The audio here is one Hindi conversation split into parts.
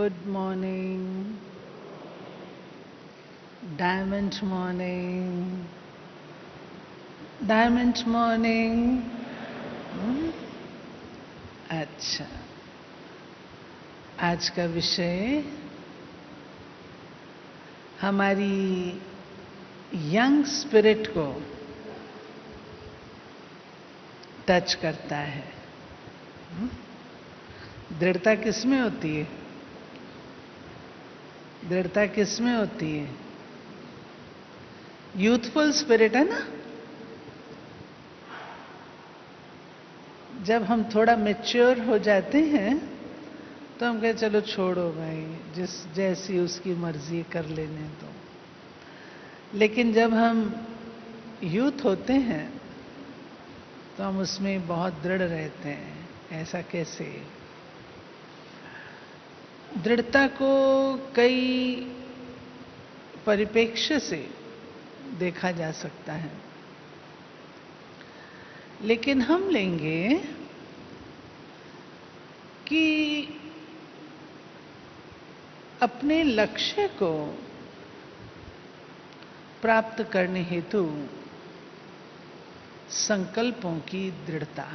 Good morning, diamond morning, diamond morning. अच्छा, आज का विषय हमारी यंग स्पिरिट को टच करता है। दृढ़ता किसमें होती है? दृढ़ता किसमें होती है? यूथफुल स्पिरिट है ना। जब हम थोड़ा मैच्योर हो जाते हैं तो हम कहे चलो छोड़ो भाई, जैसी उसकी मर्जी कर लेने दो। लेकिन जब हम यूथ होते हैं तो हम उसमें बहुत दृढ़ रहते हैं। ऐसा कैसे? दृढ़ता को कई परिप्रेक्ष्य से देखा जा सकता है, लेकिन हम लेंगे कि अपने लक्ष्य को प्राप्त करने हेतु संकल्पों की दृढ़ता।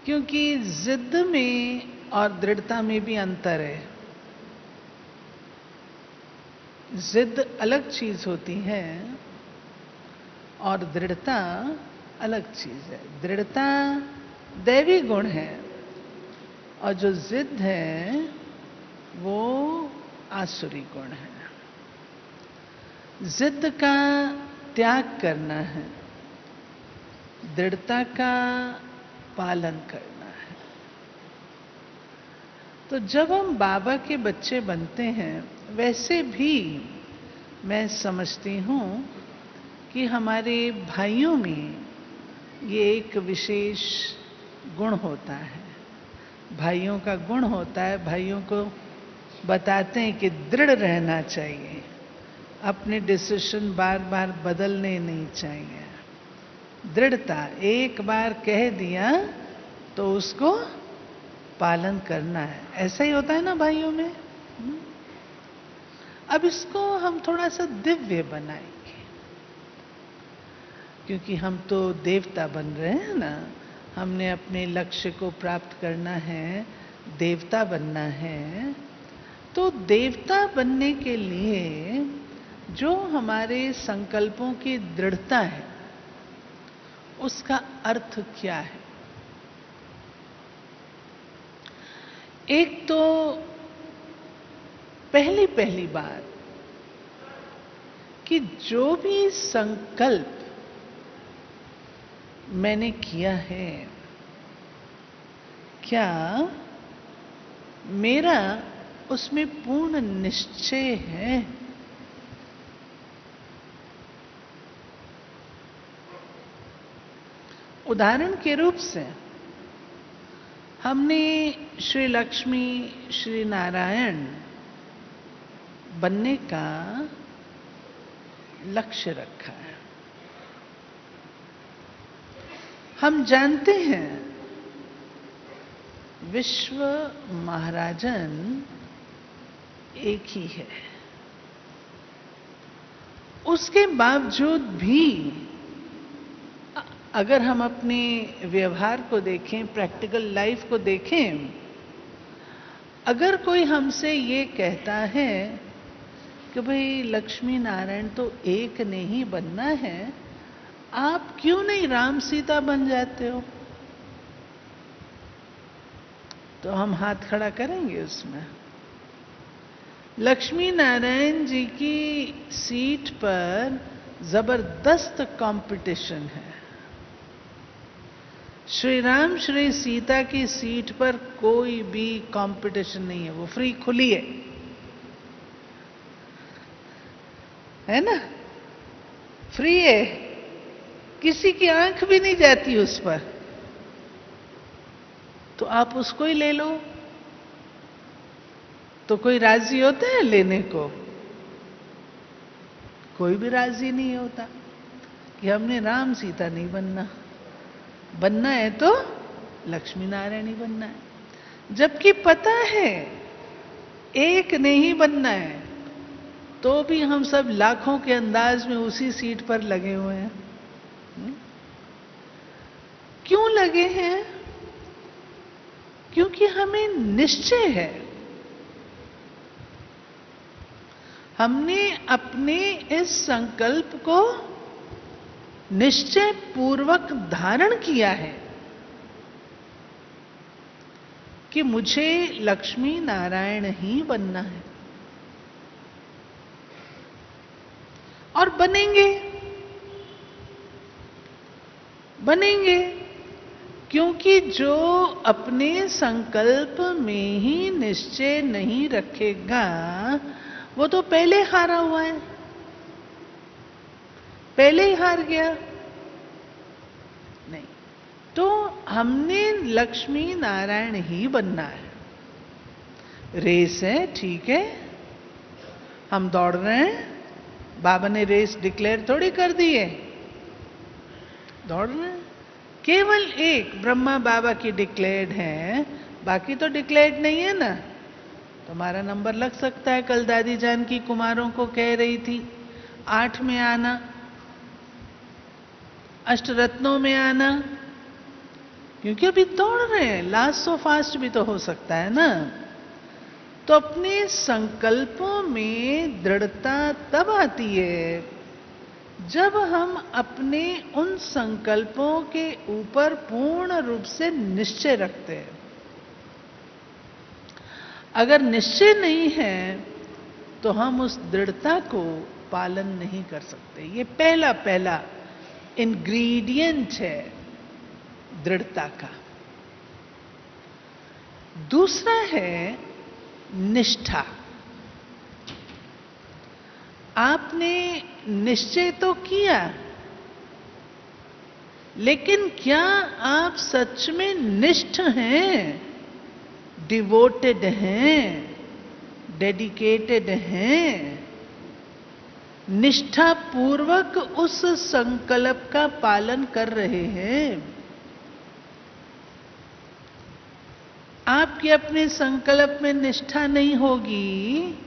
क्योंकि जिद में और दृढ़ता में भी अंतर है। जिद अलग चीज होती है और दृढ़ता अलग चीज है। दृढ़ता दैवी गुण है और जो जिद है वो आसुरी गुण है। जिद का त्याग करना है, दृढ़ता का पालन करना है। तो जब हम बाबा के बच्चे बनते हैं, वैसे भी मैं समझती हूँ कि हमारे भाइयों में ये एक विशेष गुण होता है। भाइयों का गुण होता है, भाइयों को बताते हैं कि दृढ़ रहना चाहिए, अपने डिसीजन बार बार बदलने नहीं चाहिए। दृढ़ता, एक बार कह दिया तो उसको पालन करना है। ऐसा ही होता है ना भाइयों में। अब इसको हम थोड़ा सा दिव्य बनाएंगे, क्योंकि हम तो देवता बन रहे हैं ना। हमने अपने लक्ष्य को प्राप्त करना है, देवता बनना है। तो देवता बनने के लिए जो हमारे संकल्पों की दृढ़ता है, उसका अर्थ क्या है? एक तो पहली बात कि जो भी संकल्प मैंने किया है, क्या मेरा उसमें पूर्ण निश्चय है? उदाहरण के रूप से हमने श्री लक्ष्मी श्री नारायण बनने का लक्ष्य रखा है। हम जानते हैं विश्व महाराजन एक ही है। उसके बावजूद भी अगर हम अपने व्यवहार को देखें, प्रैक्टिकल लाइफ को देखें, अगर कोई हमसे ये कहता है कि भाई लक्ष्मी नारायण तो एक नहीं बनना है, आप क्यों नहीं राम सीता बन जाते हो? तो हम हाथ खड़ा करेंगे उसमें। लक्ष्मी नारायण जी की सीट पर जबरदस्त कंपटीशन है। श्री राम श्री सीता की सीट पर कोई भी कंपटीशन नहीं है, वो फ्री खुली है ना। फ्री है, किसी की आंख भी नहीं जाती उस पर। तो आप उसको ही ले लो। तो कोई राजी होता है लेने को? कोई भी राजी नहीं होता कि हमने राम सीता नहीं बनना। बनना है तो लक्ष्मी नारायण ही बनना है। जबकि पता है एक नहीं बनना है, तो भी हम सब लाखों के अंदाज में उसी सीट पर लगे हुए हैं। क्यों लगे हैं? क्योंकि हमें निश्चय है, हमने अपने इस संकल्प को निश्चय पूर्वक धारण किया है कि मुझे लक्ष्मी नारायण ही बनना है, और बनेंगे। क्योंकि जो अपने संकल्प में ही निश्चय नहीं रखेगा, वो तो पहले हारा हुआ है, पहले ही हार गया। नहीं, तो हमने लक्ष्मी नारायण ही बनना है। रेस है, ठीक है, हम दौड़ रहे हैं, बाबा ने रेस डिक्लेयर थोड़ी कर दी है, दौड़ रहे हैं। केवल एक ब्रह्मा बाबा की डिक्लेयर्ड है, बाकी तो डिक्लेयर्ड नहीं है ना। तुम्हारा नंबर लग सकता है। कल दादी जान की कुमारों को कह रही थी 8 में आना, अष्टरत्नों में आना, क्योंकि अभी दौड़ रहे हैं, लास्ट सो फास्ट भी तो हो सकता है ना। तो अपने संकल्पों में दृढ़ता तब आती है जब हम अपने उन संकल्पों के ऊपर पूर्ण रूप से निश्चय रखते हैं। अगर निश्चय नहीं है तो हम उस दृढ़ता को पालन नहीं कर सकते। ये पहला इंग्रेडिएंट है दृढ़ता का। दूसरा है निष्ठा। आपने निश्चय तो किया, लेकिन क्या आप सच में निष्ठ हैं, डिवोटेड हैं, डेडिकेटेड हैं, निष्ठा पूर्वक उस संकल्प का पालन कर रहे हैं? आपकी अपने संकल्प में निष्ठा नहीं होगी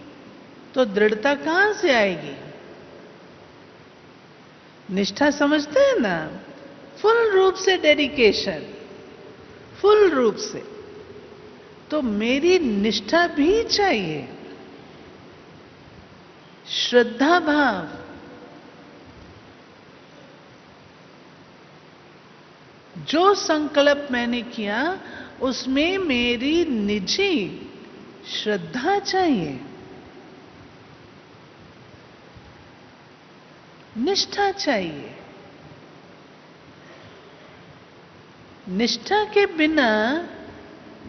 तो दृढ़ता कहां से आएगी? निष्ठा समझते हैं ना, फुल रूप से डेडिकेशन, फुल रूप से। तो मेरी निष्ठा भी चाहिए, श्रद्धा भाव। जो संकल्प मैंने किया उसमें मेरी निजी श्रद्धा चाहिए, निष्ठा चाहिए। निष्ठा के बिना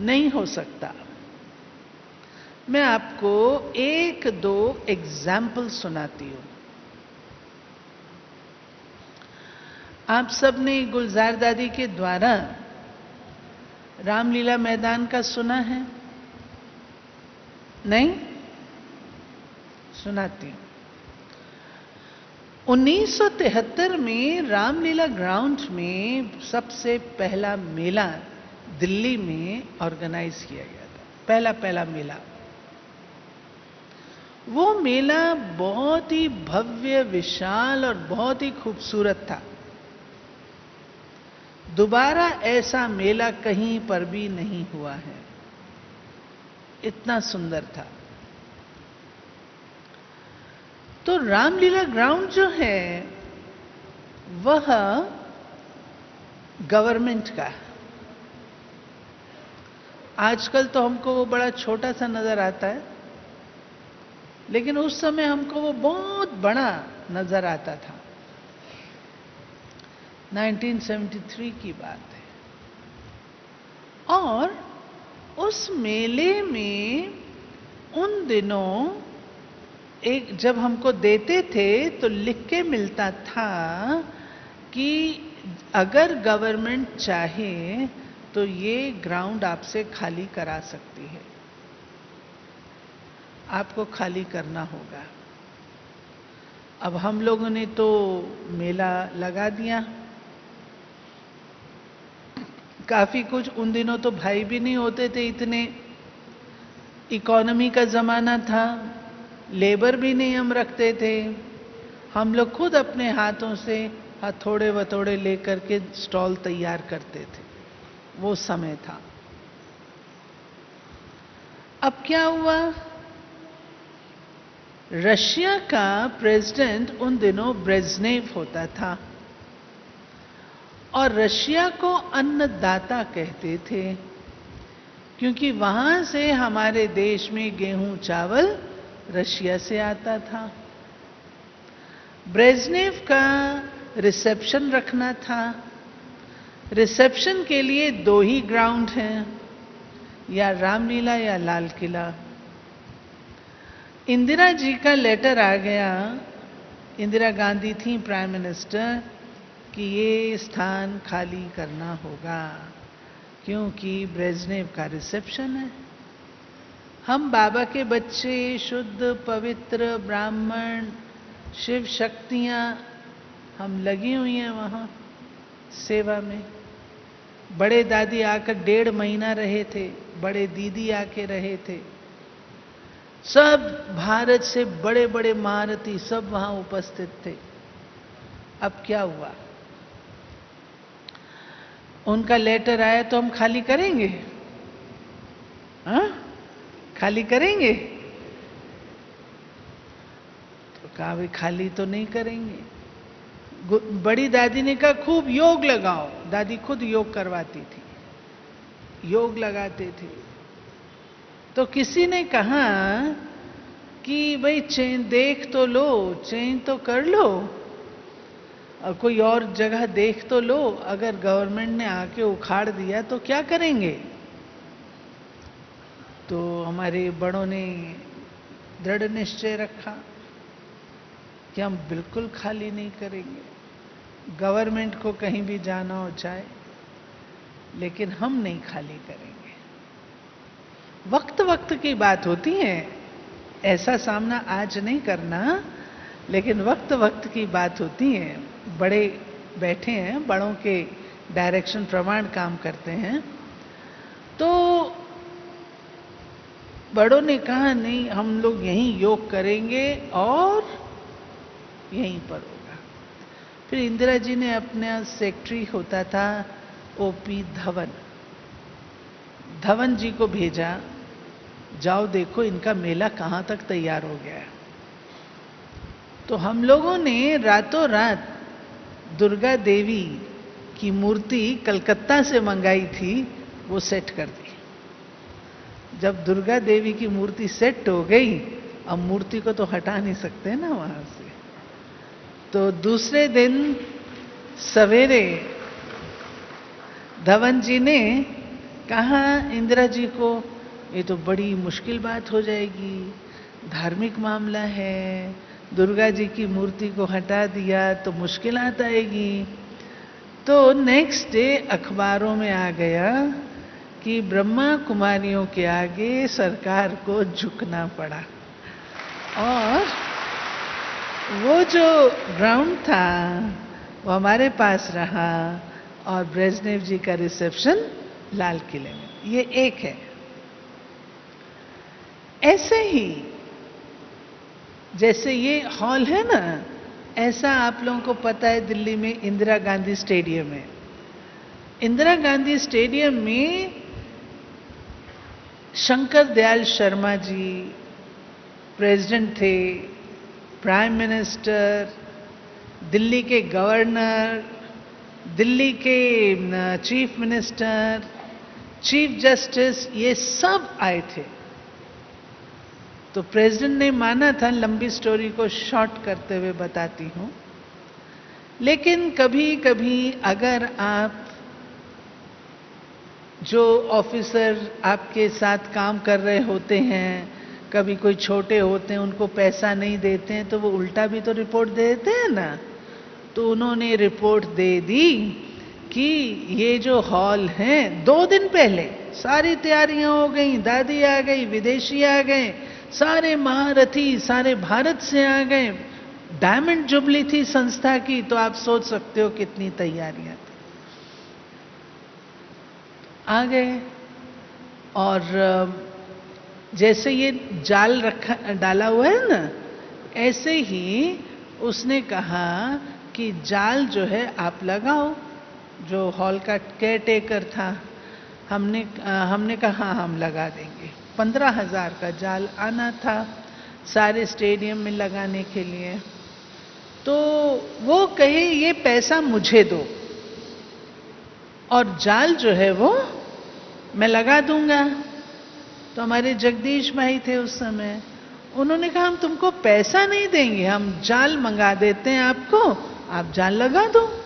नहीं हो सकता। मैं आपको 1-2 एग्जाम्पल सुनाती हूं। आप सबने गुलजार दादी के द्वारा रामलीला मैदान का सुना है? नहीं? सुनाती हूं। 1973 में रामलीला ग्राउंड में सबसे पहला मेला दिल्ली में ऑर्गेनाइज किया गया था। पहला मेला। वो मेला बहुत ही भव्य, विशाल और बहुत ही खूबसूरत था। दोबारा ऐसा मेला कहीं पर भी नहीं हुआ है, इतना सुंदर था। तो रामलीला ग्राउंड जो है वह गवर्नमेंट का है। आजकल तो हमको वो बड़ा छोटा सा नजर आता है, लेकिन उस समय हमको वो बहुत बड़ा नजर आता था। 1973 की बात है। और उस मेले में उन दिनों एक जब हमको देते थे तो लिख के मिलता था कि अगर गवर्नमेंट चाहे तो ये ग्राउंड आपसे खाली करा सकती है, आपको खाली करना होगा। अब हम लोगों ने तो मेला लगा दिया, काफी कुछ। उन दिनों तो भाई भी नहीं होते थे इतने, इकोनॉमी का जमाना था, लेबर भी नहीं हम रखते थे, हम लोग खुद अपने हाथों से हथौड़े वथौड़े लेकर के स्टॉल तैयार करते थे, वो समय था। अब क्या हुआ, रशिया का प्रेसिडेंट उन दिनों ब्रेजनेव होता था और रशिया को अन्नदाता कहते थे, क्योंकि वहां से हमारे देश में गेहूं चावल रशिया से आता था। ब्रेजनेव का रिसेप्शन रखना था। रिसेप्शन के लिए 2 ही ग्राउंड हैं, या रामलीला या लाल किला। इंदिरा जी का लेटर आ गया, इंदिरा गांधी थी प्राइम मिनिस्टर, कि ये स्थान खाली करना होगा क्योंकि ब्रेजनेव का रिसेप्शन है। हम बाबा के बच्चे, शुद्ध पवित्र ब्राह्मण, शिव शक्तियां, हम लगी हुई हैं वहां सेवा में। बड़े दादी आकर 1.5 महीना रहे थे, बड़े दीदी आके रहे थे, सब भारत से बड़े बड़े महारथी सब वहां उपस्थित थे। अब क्या हुआ, उनका लेटर आया तो हम खाली करेंगे? हाँ, खाली करेंगे? तो कहा भाई खाली तो नहीं करेंगे। बड़ी दादी ने कहा खूब योग लगाओ, दादी खुद योग करवाती थी, योग लगाते थे। तो किसी ने कहा कि भाई चेंज देख तो लो, चेंज तो कर लो, और कोई और जगह देख तो लो, अगर गवर्नमेंट ने आके उखाड़ दिया तो क्या करेंगे? तो हमारे बड़ों ने दृढ़ निश्चय रखा कि हम बिल्कुल खाली नहीं करेंगे, गवर्नमेंट को कहीं भी जाना हो जाए, लेकिन हम नहीं खाली करेंगे। वक्त वक्त की बात होती है, ऐसा सामना आज नहीं करना, लेकिन वक्त वक्त की बात होती है। बड़े बैठे हैं, बड़ों के डायरेक्शन प्रमाण काम करते हैं। तो बड़ों ने कहा नहीं, हम लोग यहीं योग करेंगे और यहीं पर होगा। फिर इंदिरा जी ने अपना सेक्रेटरी होता था ओपी धवन, धवन जी को भेजा, जाओ देखो इनका मेला कहां तक तैयार हो गया है। तो हम लोगों ने रातों रात दुर्गा देवी की मूर्ति कलकत्ता से मंगाई थी, वो सेट कर दी। जब दुर्गा देवी की मूर्ति सेट हो गई, अब मूर्ति को तो हटा नहीं सकते ना वहां से। तो दूसरे दिन सवेरे धवन जी ने कहा इंदिरा जी को, ये तो बड़ी मुश्किल बात हो जाएगी, धार्मिक मामला है, दुर्गा जी की मूर्ति को हटा दिया तो मुश्किलात आएगी। तो नेक्स्ट डे अखबारों में आ गया कि ब्रह्मा कुमारियों के आगे सरकार को झुकना पड़ा, और वो जो ग्राउंड था वो हमारे पास रहा, और ब्रेजनेव जी का रिसेप्शन लाल किले में। ये एक है। ऐसे ही जैसे ये हॉल है ना, ऐसा आप लोगों को पता है दिल्ली में इंदिरा गांधी स्टेडियम है। इंदिरा गांधी स्टेडियम में शंकर दयाल शर्मा जी प्रेसिडेंट थे, प्राइम मिनिस्टर, दिल्ली के गवर्नर, दिल्ली के चीफ मिनिस्टर, चीफ जस्टिस, ये सब आए थे। तो प्रेसिडेंट ने माना था, लंबी स्टोरी को शॉर्ट करते हुए बताती हूं, लेकिन कभी कभी अगर आप जो ऑफिसर आपके साथ काम कर रहे होते हैं, कभी कोई छोटे होते हैं, उनको पैसा नहीं देते हैं, तो वो उल्टा भी तो रिपोर्ट दे देते हैं ना। तो उन्होंने रिपोर्ट दे दी कि ये जो हॉल है, 2 दिन पहले सारी तैयारियां हो गई, दादी आ गई, विदेशी आ गए, सारे महारथी सारे भारत से आ गए, डायमंड जुबली थी संस्था की, तो आप सोच सकते हो कितनी तैयारियां थी। आ गए और जैसे ये जाल रखा डाला हुआ है ना, ऐसे ही उसने कहा कि जाल जो है आप लगाओ। जो हॉल का केयर टेकर था, हमने कहा हाँ हम लगा देंगे। 15,000 का जाल आना था सारे स्टेडियम में लगाने के लिए। तो वो कहे ये पैसा मुझे दो और जाल जो है वो मैं लगा दूंगा। तो हमारे जगदीश भाई थे उस समय, उन्होंने कहा हम तुमको पैसा नहीं देंगे, हम जाल मंगा देते हैं आपको, आप जाल लगा दो।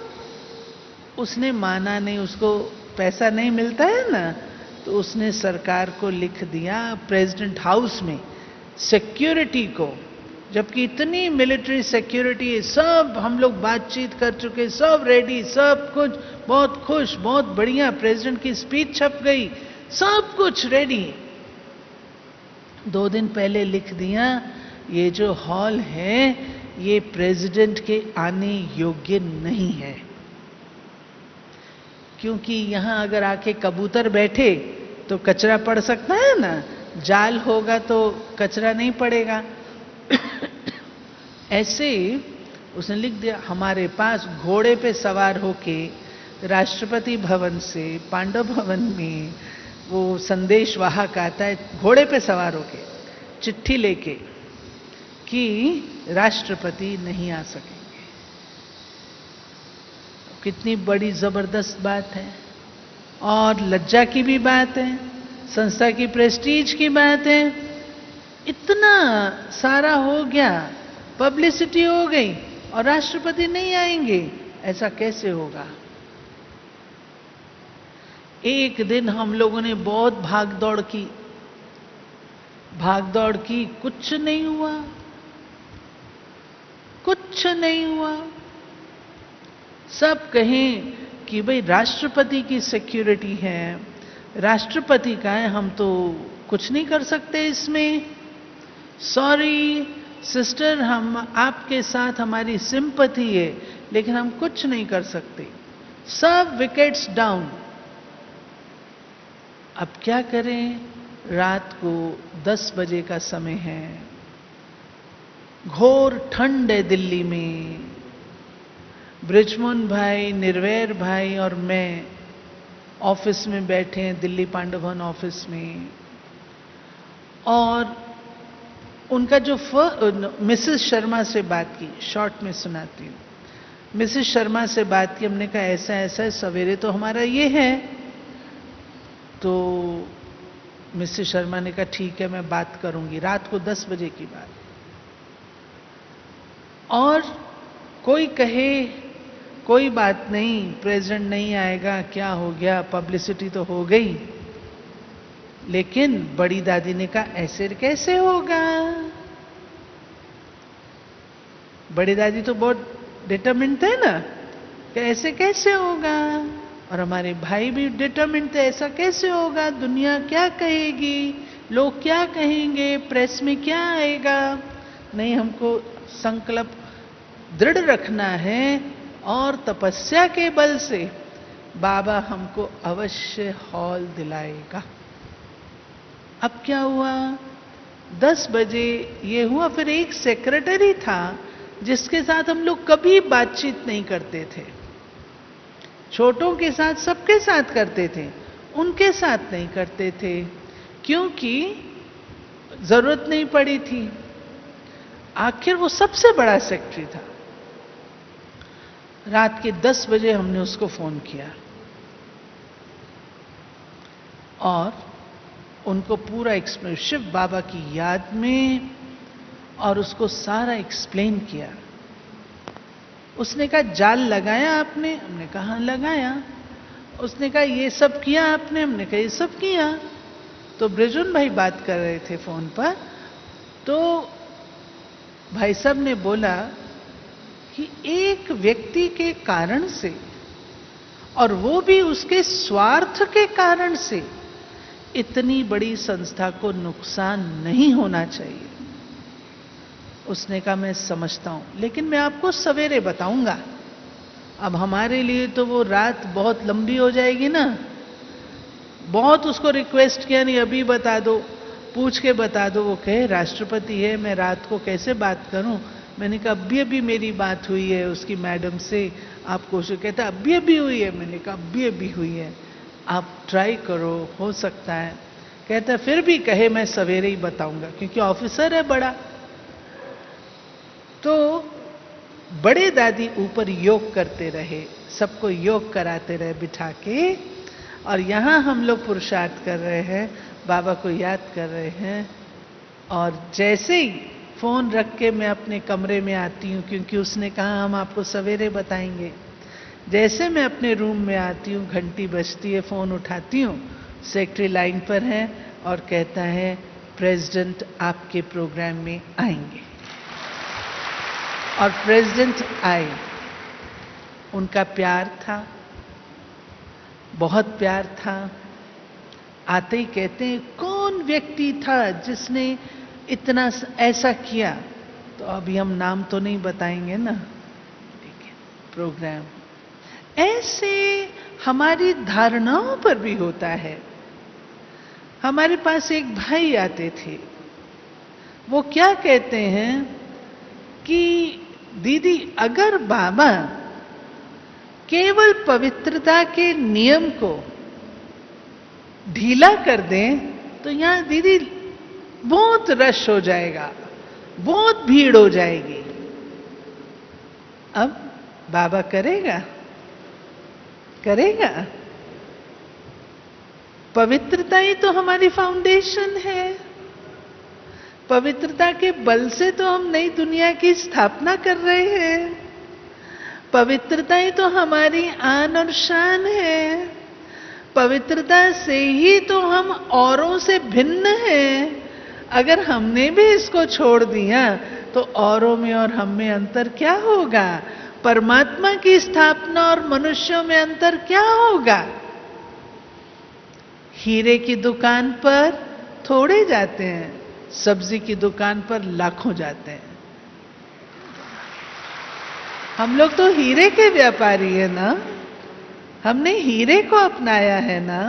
उसने माना नहीं, उसको पैसा नहीं मिलता है ना, तो उसने सरकार को लिख दिया प्रेसिडेंट हाउस में सिक्योरिटी को, जबकि इतनी मिलिट्री सिक्योरिटी है, सब हम लोग बातचीत कर चुके, सब रेडी, सब कुछ बहुत खुश, बहुत बढ़िया, प्रेसिडेंट की स्पीच छप गई, सब कुछ रेडी। 2 दिन पहले लिख दिया ये जो हॉल है ये प्रेसिडेंट के आने योग्य नहीं है, क्योंकि यहां अगर आके कबूतर बैठे तो कचरा पड़ सकता है ना, जाल होगा तो कचरा नहीं पड़ेगा। ऐसे उसने लिख दिया। हमारे पास घोड़े पे सवार होके राष्ट्रपति भवन से पांडव भवन में वो संदेश वाहक आता है, घोड़े पे सवार होके चिट्ठी लेके कि राष्ट्रपति नहीं आ सकेंगे। कितनी बड़ी जबरदस्त बात है, और लज्जा की भी बात है, संस्था की प्रेस्टीज की बात है। इतना सारा हो गया, पब्लिसिटी हो गई और राष्ट्रपति नहीं आएंगे, ऐसा कैसे होगा। एक दिन हम लोगों ने बहुत भागदौड़ की, कुछ नहीं हुआ, कुछ नहीं हुआ। सब कहें कि भाई राष्ट्रपति की सिक्योरिटी है, राष्ट्रपति का है, हम तो कुछ नहीं कर सकते इसमें। सॉरी सिस्टर, हम आपके साथ हमारी सिंपैथी है, लेकिन हम कुछ नहीं कर सकते। सब विकेट्स डाउन। अब क्या करें, रात को 10 बजे का समय है, घोर ठंड है दिल्ली में। बृजमोहन भाई, निर्वैर भाई और मैं ऑफिस में बैठे हैं, दिल्ली पांडव भवन ऑफिस में। और उनका जो मिसेस शर्मा से बात की, शॉर्ट में सुनाती हूँ। मिसेस शर्मा से बात की, हमने कहा ऐसा ऐसा है, सवेरे तो हमारा ये है। तो मिसेस शर्मा ने कहा ठीक है मैं बात करूंगी। रात को 10 बजे की बात। और कोई कहे कोई बात नहीं, प्रेसिडेंट नहीं आएगा, क्या हो गया, पब्लिसिटी तो हो गई। लेकिन बड़ी दादी ने कहा ऐसे कैसे होगा। बड़ी दादी तो बहुत डिटरमिन्ड थे ना कि ऐसे कैसे होगा, और हमारे भाई भी डिटरमिन्ड थे, ऐसा कैसे होगा, दुनिया क्या कहेगी, लोग क्या कहेंगे, प्रेस में क्या आएगा। नहीं, हमको संकल्प दृढ़ रखना है और तपस्या के बल से बाबा हमको अवश्य हॉल दिलाएगा। अब क्या हुआ, 10 बजे ये हुआ। फिर एक सेक्रेटरी था जिसके साथ हम लोग कभी बातचीत नहीं करते थे। छोटों के साथ सबके साथ करते थे, उनके साथ नहीं करते थे, क्योंकि जरूरत नहीं पड़ी थी। आखिर वो सबसे बड़ा सेक्रेटरी था। रात के 10 बजे हमने उसको फोन किया और उनको पूरा एक्सप्लेन, शिव बाबा की याद में, और उसको सारा एक्सप्लेन किया। उसने कहा जाल लगाया आपने, हमने कहा लगाया। उसने कहा ये सब किया आपने, हमने कहा ये सब किया। तो बृजुन भाई बात कर रहे थे फोन पर, तो भाई साहब ने बोला कि एक व्यक्ति के कारण से, और वो भी उसके स्वार्थ के कारण से, इतनी बड़ी संस्था को नुकसान नहीं होना चाहिए। उसने कहा मैं समझता हूं, लेकिन मैं आपको सवेरे बताऊंगा। अब हमारे लिए तो वो रात बहुत लंबी हो जाएगी ना। बहुत उसको रिक्वेस्ट किया, नहीं अभी बता दो, पूछ के बता दो। वो कहे राष्ट्रपति है, मैं रात को कैसे बात करूं। मैंने कहा अभी अभी मेरी बात हुई है उसकी मैडम से, आप कोशिश। कहता अभी अभी हुई है। मैंने कहा अभी अभी हुई है, आप ट्राई करो, हो सकता है। कहता फिर भी कहे मैं सवेरे ही बताऊंगा, क्योंकि ऑफिसर है बड़ा। तो बड़े दादी ऊपर योग करते रहे, सबको योग कराते रहे बिठा के, और यहां हम लोग पुरुषार्थ कर रहे हैं, बाबा को याद कर रहे हैं। और जैसे ही फोन रख के मैं अपने कमरे में आती हूँ, क्योंकि उसने कहा हम आपको सवेरे बताएंगे। जैसे मैं अपने रूम में आती हूँ, घंटी बजती है, फोन उठाती हूँ, सेक्रेटरी लाइन पर है और कहता है प्रेसिडेंट आपके प्रोग्राम में आएंगे। और प्रेसिडेंट आए। उनका प्यार था, बहुत प्यार था। आते ही कहते हैं कौन व्यक्ति था जिसने इतना ऐसा किया। तो अभी हम नाम तो नहीं बताएंगे ना, ठीक है। प्रोग्राम ऐसे हमारी धारणाओं पर भी होता है। हमारे पास एक भाई आते थे, वो क्या कहते हैं कि दीदी अगर बाबा केवल पवित्रता के नियम को ढीला कर दें तो यहां दीदी बहुत रश हो जाएगा, बहुत भीड़ हो जाएगी। अब बाबा करेगा? करेगा? पवित्रता ही तो हमारी फाउंडेशन है। पवित्रता के बल से तो हम नई दुनिया की स्थापना कर रहे हैं। पवित्रता ही तो हमारी आन और शान है। पवित्रता से ही तो हम औरों से भिन्न हैं। अगर हमने भी इसको छोड़ दिया तो औरों में और हम में अंतर क्या होगा? परमात्मा की स्थापना और मनुष्यों में अंतर क्या होगा? हीरे की दुकान पर थोड़े जाते हैं, सब्जी की दुकान पर लाखों जाते हैं। हम लोग तो हीरे के व्यापारी है ना, हमने हीरे को अपनाया है ना,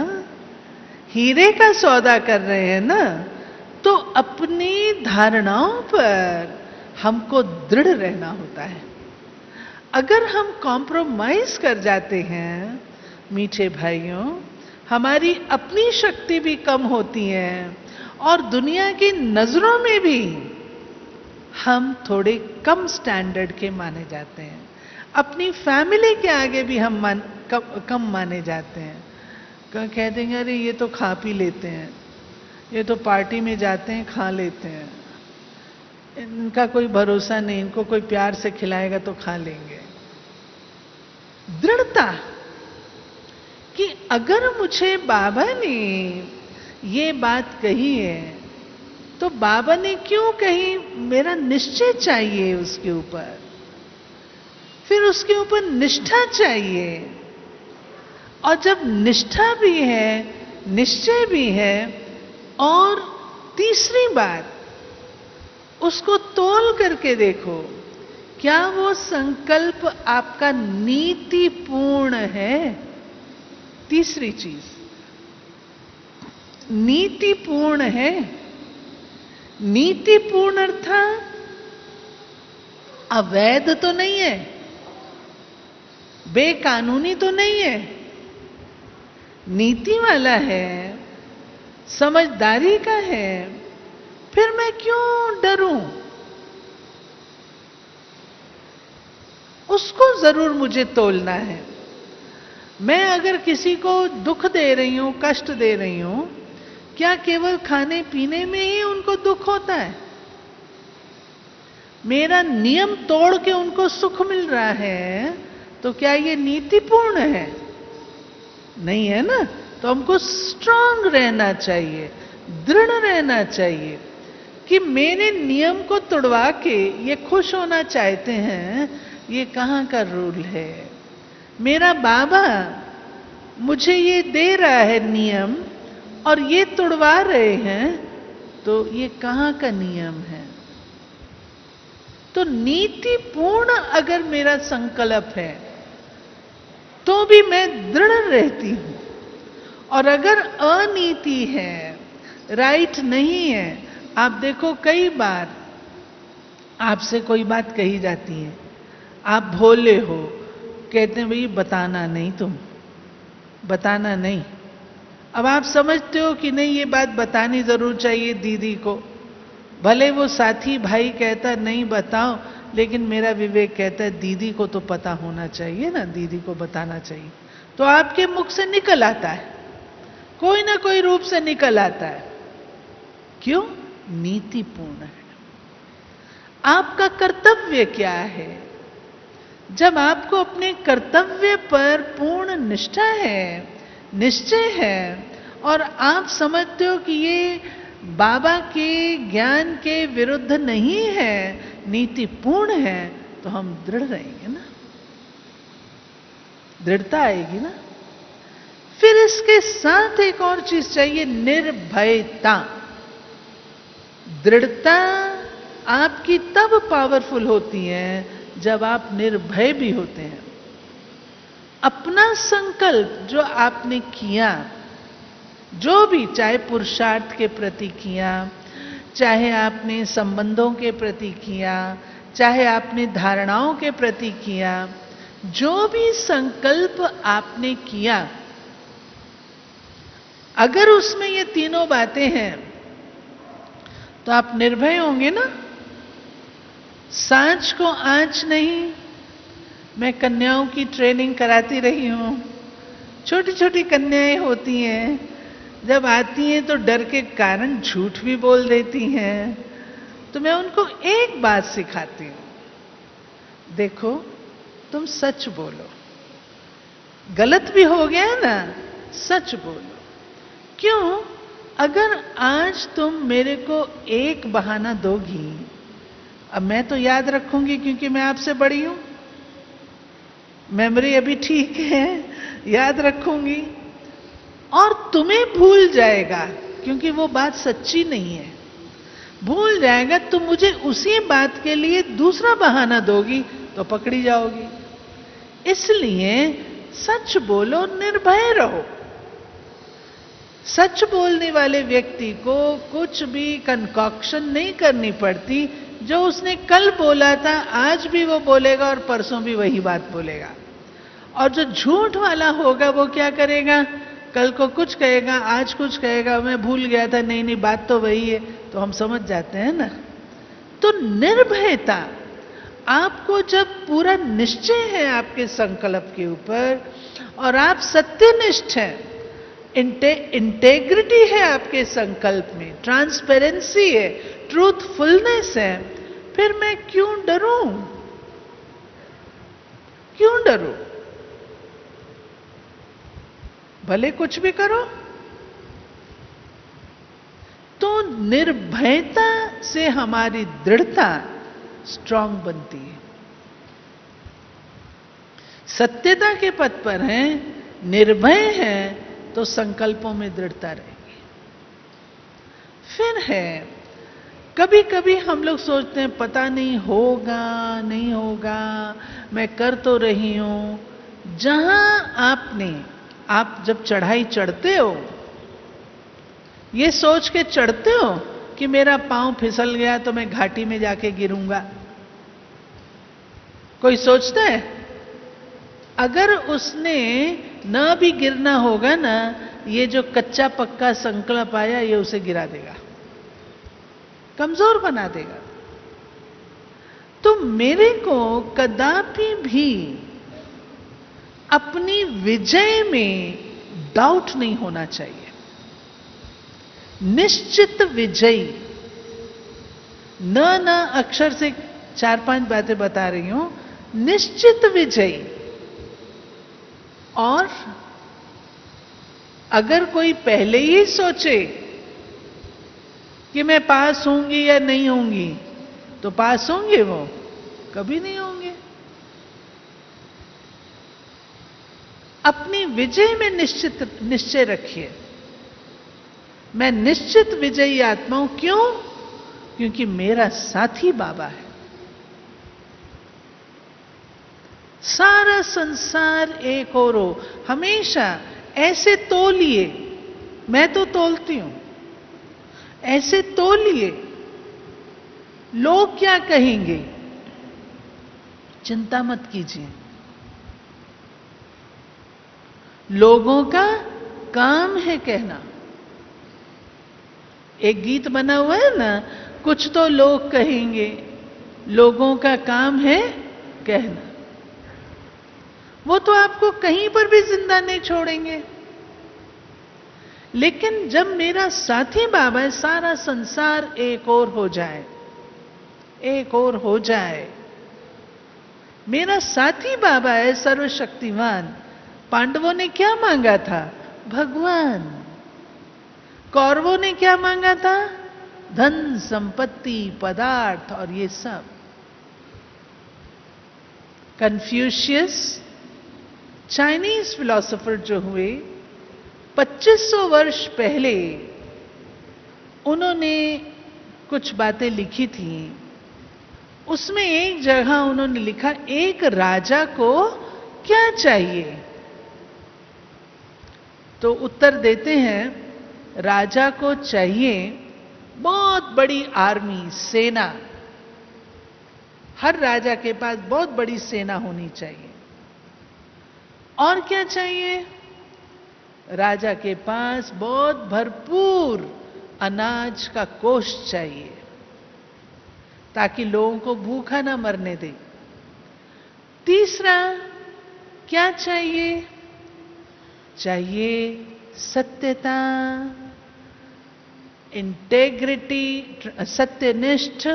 हीरे का सौदा कर रहे हैं ना। तो अपनी धारणाओं पर हमको दृढ़ रहना होता है। अगर हम कॉम्प्रोमाइज कर जाते हैं मीठे भाइयों, हमारी अपनी शक्ति भी कम होती है और दुनिया की नजरों में भी हम थोड़े कम स्टैंडर्ड के माने जाते हैं। अपनी फैमिली के आगे भी हम कम माने जाते हैं। कह देंगे अरे ये तो खा पी लेते हैं, ये तो पार्टी में जाते हैं खा लेते हैं, इनका कोई भरोसा नहीं, इनको कोई प्यार से खिलाएगा तो खा लेंगे। दृढ़ता कि अगर मुझे बाबा ने ये बात कही है तो बाबा ने क्यों कही, मेरा निश्चय चाहिए उसके ऊपर, फिर उसके ऊपर निष्ठा चाहिए। और जब निष्ठा भी है, निश्चय भी है, और तीसरी बात उसको तोल करके देखो, क्या वो संकल्प आपका नीतिपूर्ण है? तीसरी चीज, नीतिपूर्ण है। नीतिपूर्ण अर्थात अवैध तो नहीं है, बेकानूनी तो नहीं है, नीति वाला है, समझदारी का है। फिर मैं क्यों डरूं? उसको जरूर मुझे तोलना है। मैं अगर किसी को दुख दे रही हूं, कष्ट दे रही हूं, क्या केवल खाने पीने में ही उनको दुख होता है? मेरा नियम तोड़ के उनको सुख मिल रहा है तो क्या ये नीतिपूर्ण है? नहीं है ना। तो हमको स्ट्रांग रहना चाहिए, दृढ़ रहना चाहिए कि मेरे नियम को तोड़वा के ये खुश होना चाहते हैं, ये कहां का रूल है? मेरा बाबा मुझे ये दे रहा है नियम और ये तोड़वा रहे हैं, तो ये कहां का नियम है? तो नीतिपूर्ण अगर मेरा संकल्प है तो भी मैं दृढ़ रहती हूं और अगर अनीति है, राइट नहीं है, आप देखो कई बार आपसे कोई बात कही जाती है, आप भोले हो, कहते हैं भाई बताना नहीं, तुम बताना नहीं। अब आप समझते हो कि नहीं ये बात बतानी जरूर चाहिए दीदी को, भले वो साथी भाई कहता नहीं बताओ, लेकिन मेरा विवेक कहता है दीदी को तो पता होना चाहिए ना, दीदी को बताना चाहिए। तो आपके मुख से निकल आता है, कोई ना कोई रूप से निकल आता है। क्यों? नीतिपूर्ण है। आपका कर्तव्य क्या है? जब आपको अपने कर्तव्य पर पूर्ण निष्ठा है, निश्चय है, और आप समझते हो कि ये बाबा के ज्ञान के विरुद्ध नहीं है, नीतिपूर्ण है, तो हम दृढ़ रहेंगे ना, दृढ़ता आएगी ना। फिर इसके साथ एक और चीज चाहिए, निर्भयता। दृढ़ता आपकी तब पावरफुल होती है जब आप निर्भय भी होते हैं। अपना संकल्प जो आपने किया, जो भी, चाहे पुरुषार्थ के प्रति किया, चाहे आपने संबंधों के प्रति किया, चाहे आपने धारणाओं के प्रति किया, जो भी संकल्प आपने किया, अगर उसमें ये तीनों बातें हैं तो आप निर्भय होंगे ना। सांच को आंच नहीं। मैं कन्याओं की ट्रेनिंग कराती रही हूं। छोटी छोटी कन्याएं होती हैं, जब आती हैं तो डर के कारण झूठ भी बोल देती हैं। तो मैं उनको एक बात सिखाती हूं, देखो तुम सच बोलो, गलत भी हो गया ना, सच बोलो। क्यों? अगर आज तुम मेरे को एक बहाना दोगी, अब मैं तो याद रखूंगी क्योंकि मैं आपसे बड़ी हूं, मेमोरी अभी ठीक है, याद रखूंगी, और तुम्हें भूल जाएगा क्योंकि वो बात सच्ची नहीं है, भूल जाएगा। तुम मुझे उसी बात के लिए दूसरा बहाना दोगी तो पकड़ी जाओगी। इसलिए सच बोलो, निर्भय रहो। सच बोलने वाले व्यक्ति को कुछ भी कंकॉक्शन नहीं करनी पड़ती। जो उसने कल बोला था आज भी वो बोलेगा और परसों भी वही बात बोलेगा। और जो झूठ वाला होगा वो क्या करेगा, कल को कुछ कहेगा, आज कुछ कहेगा, मैं भूल गया था, नहीं नहीं बात तो वही है। तो हम समझ जाते हैं ना। तो निर्भयता, आपको जब पूरा निश्चय है आपके संकल्प के ऊपर और आप सत्यनिष्ठ हैं, इंटेग्रिटी है आपके संकल्प में, ट्रांसपेरेंसी है, ट्रूथफुलनेस है, फिर मैं क्यों डरूं? क्यों डरूं? भले कुछ भी करो। तो निर्भयता से हमारी दृढ़ता स्ट्रांग बनती है। सत्यता के पथ पर हैं, निर्भय हैं, तो संकल्पों में दृढ़ता रहेगी। फिर है, कभी कभी हम लोग सोचते हैं पता नहीं होगा नहीं होगा, मैं कर तो रही हूं। जहां आप जब चढ़ाई चढ़ते हो, ये सोच के चढ़ते हो कि मेरा पांव फिसल गया तो मैं घाटी में जाके गिरूंगा। कोई सोचता है? अगर उसने ना भी गिरना होगा ना, ये जो कच्चा पक्का संकल्प आया ये उसे गिरा देगा, कमजोर बना देगा। तो मेरे को कदापि भी अपनी विजय में डाउट नहीं होना चाहिए। निश्चित विजयी, न अक्षर से 4-5 बातें बता रही हूं। निश्चित विजयी। और अगर कोई पहले ही सोचे कि मैं पास होंगी या नहीं होंगी, तो पास होंगे वो, कभी नहीं होंगे। अपनी विजय में निश्चय रखिए। मैं निश्चित विजयी आत्मा हूं। क्यों? क्योंकि मेरा साथी बाबा है। सारा संसार एक और हो। हमेशा ऐसे तोलिए मैं तो तोलती हूं, ऐसे तोलिए, लोग क्या कहेंगे चिंता मत कीजिए। लोगों का काम है कहना। एक गीत बना हुआ है ना, कुछ तो लोग कहेंगे, लोगों का काम है कहना। वो तो आपको कहीं पर भी जिंदा नहीं छोड़ेंगे। लेकिन जब मेरा साथी बाबा है, सारा संसार एक और हो जाए, एक और हो जाए। मेरा साथी बाबा है सर्वशक्तिमान। पांडवों ने क्या मांगा था? भगवान। कौरवों ने क्या मांगा था? धन, संपत्ति, पदार्थ और ये सब। कन्फ्यूशियस, चाइनीज फिलोसोफर जो हुए 2500 वर्ष पहले, उन्होंने कुछ बातें लिखी थी। उसमें एक जगह उन्होंने लिखा, एक राजा को क्या चाहिए? तो उत्तर देते हैं, राजा को चाहिए बहुत बड़ी आर्मी, सेना। हर राजा के पास बहुत बड़ी सेना होनी चाहिए। और क्या चाहिए? राजा के पास बहुत भरपूर अनाज का कोष चाहिए, ताकि लोगों को भूखा ना मरने दे। तीसरा क्या चाहिए? चाहिए सत्यता, इंटेग्रिटी, सत्यनिष्ठ,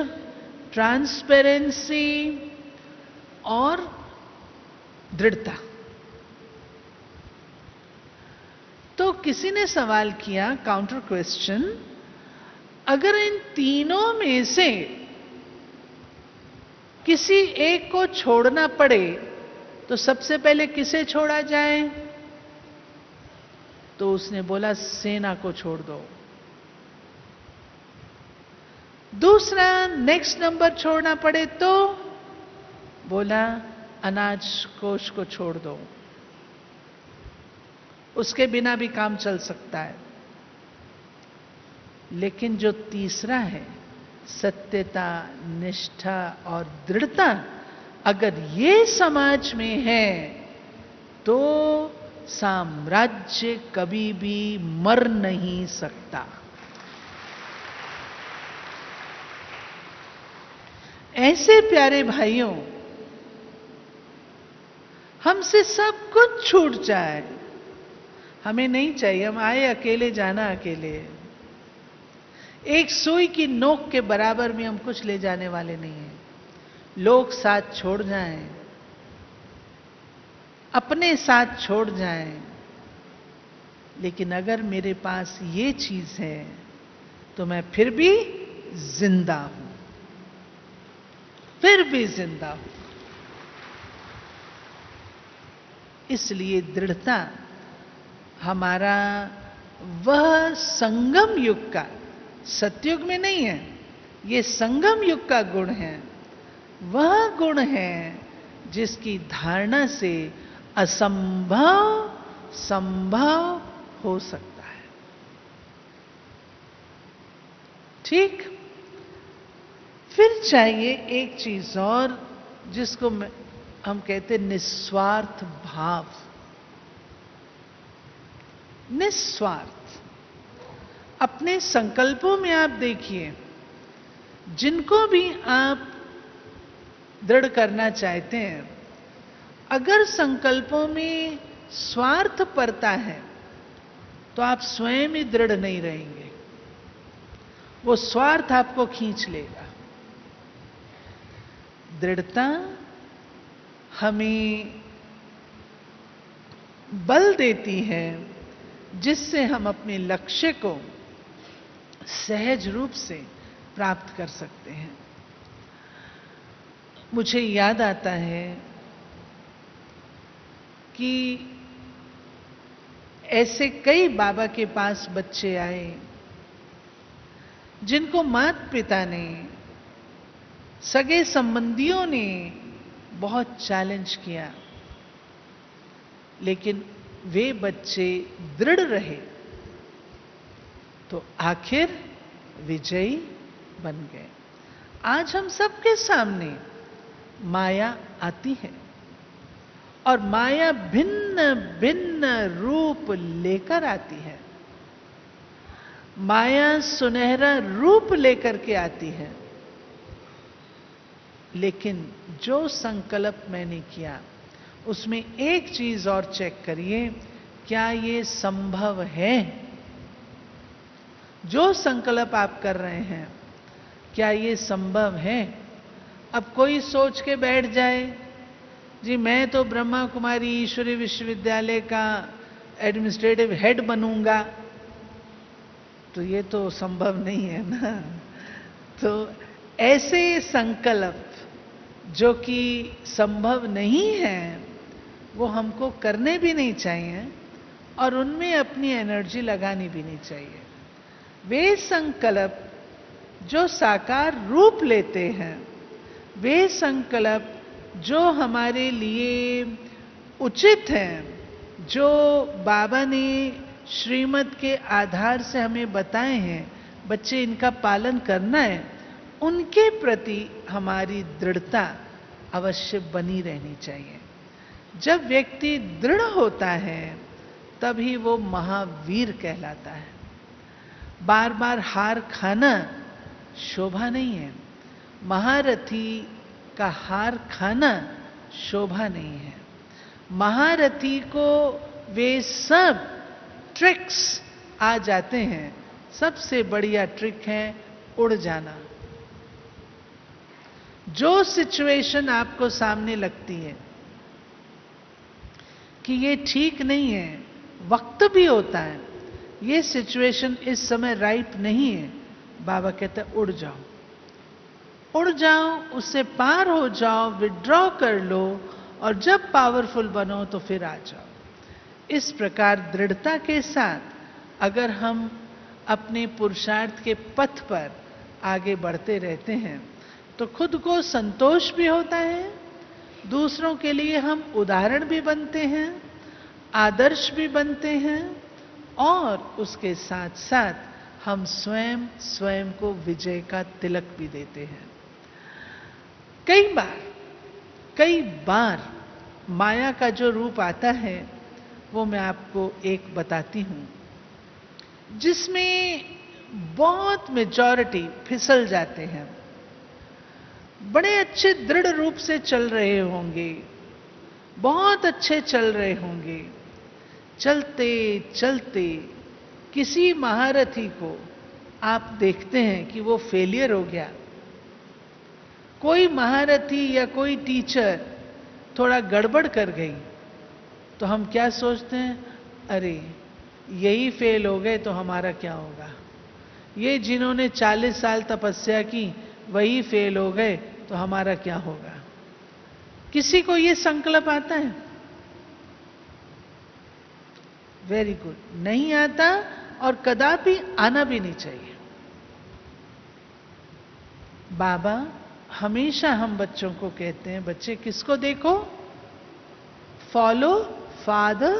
ट्रांसपेरेंसी और दृढ़ता। तो किसी ने सवाल किया, काउंटर क्वेश्चन, अगर इन तीनों में से किसी एक को छोड़ना पड़े तो सबसे पहले किसे छोड़ा जाए? तो उसने बोला, सेना को छोड़ दो। दूसरा, नेक्स्ट नंबर छोड़ना पड़े तो बोला, अनाज कोष को छोड़ दो, उसके बिना भी काम चल सकता है। लेकिन जो तीसरा है, सत्यता, निष्ठा और दृढ़ता, अगर ये समाज में है तो साम्राज्य कभी भी मर नहीं सकता। ऐसे प्यारे भाइयों, हमसे सब कुछ छूट जाए, हमें नहीं चाहिए। हम आए अकेले, जाना अकेले। एक सुई की नोक के बराबर भी हम कुछ ले जाने वाले नहीं हैं। लोग साथ छोड़ जाएं, अपने साथ छोड़ जाएं, लेकिन अगर मेरे पास ये चीज है तो मैं फिर भी जिंदा हूं, फिर भी जिंदा हूं। इसलिए दृढ़ता हमारा वह संगम युग का, सतयुग में नहीं है, ये संगम युग का गुण है। वह गुण है जिसकी धारणा से असंभव संभव हो सकता है। ठीक? फिर चाहिए एक चीज और, जिसको हम कहते निस्वार्थ भाव। निस्वार्थ। अपने संकल्पों में आप देखिए, जिनको भी आप दृढ़ करना चाहते हैं, अगर संकल्पों में स्वार्थ परता है तो आप स्वयं ही दृढ़ नहीं रहेंगे, वो स्वार्थ आपको खींच लेगा। दृढ़ता हमें बल देती है, जिससे हम अपने लक्ष्य को सहज रूप से प्राप्त कर सकते हैं। मुझे याद आता है कि ऐसे कई बाबा के पास बच्चे आए जिनको माता पिता ने, सगे संबंधियों ने बहुत चैलेंज किया, लेकिन वे बच्चे दृढ़ रहे। तो आखिर विजयी बन गए। आज हम सबके सामने माया आती है और माया भिन्न भिन्न रूप लेकर आती है। माया सुनहरा रूप लेकर के आती है, लेकिन जो संकल्प मैंने किया उसमें एक चीज और चेक करिए, क्या ये संभव है? जो संकल्प आप कर रहे हैं क्या ये संभव है? अब कोई सोच के बैठ जाए, जी मैं तो ब्रह्मा कुमारी ईश्वरी विश्वविद्यालय का एडमिनिस्ट्रेटिव हेड बनूंगा, तो ये तो संभव नहीं है ना। तो ऐसे संकल्प जो कि संभव नहीं है वो हमको करने भी नहीं चाहिए और उनमें अपनी एनर्जी लगानी भी नहीं चाहिए। वे संकल्प जो साकार रूप लेते हैं, वे संकल्प जो हमारे लिए उचित हैं, जो बाबा ने श्रीमत के आधार से हमें बताए हैं, बच्चे इनका पालन करना है, उनके प्रति हमारी दृढ़ता अवश्य बनी रहनी चाहिए। जब व्यक्ति दृढ़ होता है तभी वो महावीर कहलाता है। बार बार हार खाना शोभा नहीं है। महारथी का हार खाना शोभा नहीं है। महारथी को वे सब ट्रिक्स आ जाते हैं। सबसे बढ़िया ट्रिक है उड़ जाना। जो सिचुएशन आपको सामने लगती है कि ये ठीक नहीं है, वक्त भी होता है, ये सिचुएशन इस समय राइट नहीं है, बाबा कहते हैं उड़ जाओ, उड़ जाओ, उससे पार हो जाओ, विड्रॉ कर लो और जब पावरफुल बनो तो फिर आ जाओ। इस प्रकार दृढ़ता के साथ अगर हम अपने पुरुषार्थ के पथ पर आगे बढ़ते रहते हैं तो खुद को संतोष भी होता है, दूसरों के लिए हम उदाहरण भी बनते हैं, आदर्श भी बनते हैं और उसके साथ साथ हम स्वयं को विजय का तिलक भी देते हैं। कई बार माया का जो रूप आता है वो मैं आपको एक बताती हूं, जिसमें बहुत मेजॉरिटी फिसल जाते हैं। बड़े अच्छे दृढ़ रूप से चल रहे होंगे, बहुत अच्छे चल रहे होंगे, चलते चलते किसी महारथी को आप देखते हैं कि वो फेलियर हो गया। कोई महारथी या कोई टीचर थोड़ा गड़बड़ कर गई तो हम क्या सोचते हैं, अरे यही फेल हो गए तो हमारा क्या होगा, ये जिन्होंने 40 साल तपस्या की वही फेल हो गए तो हमारा क्या होगा। किसी को ये संकल्प आता है? वेरी गुड, नहीं आता और कदापि आना भी नहीं चाहिए। बाबा हमेशा हम बच्चों को कहते हैं, बच्चे किसको देखो, follow father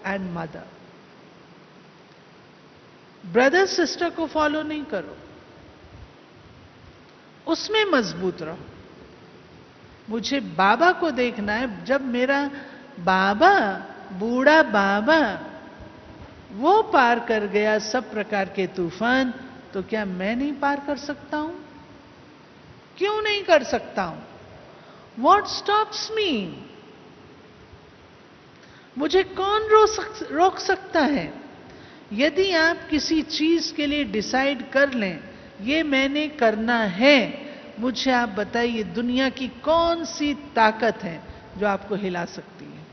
and mother. Brother sister को फॉलो नहीं करो, उसमें मजबूत रहो। मुझे बाबा को देखना है। जब मेरा बाबा, बूढ़ा बाबा, वो पार कर गया सब प्रकार के तूफान, तो क्या मैं नहीं पार कर सकता हूं? क्यों नहीं कर सकता हूं? What stops me? मुझे कौन रोक सकता है? यदि आप किसी चीज के लिए डिसाइड कर लें, ये मैंने करना है, मुझे आप बताइए दुनिया की कौन सी ताकत है जो आपको हिला सकती है?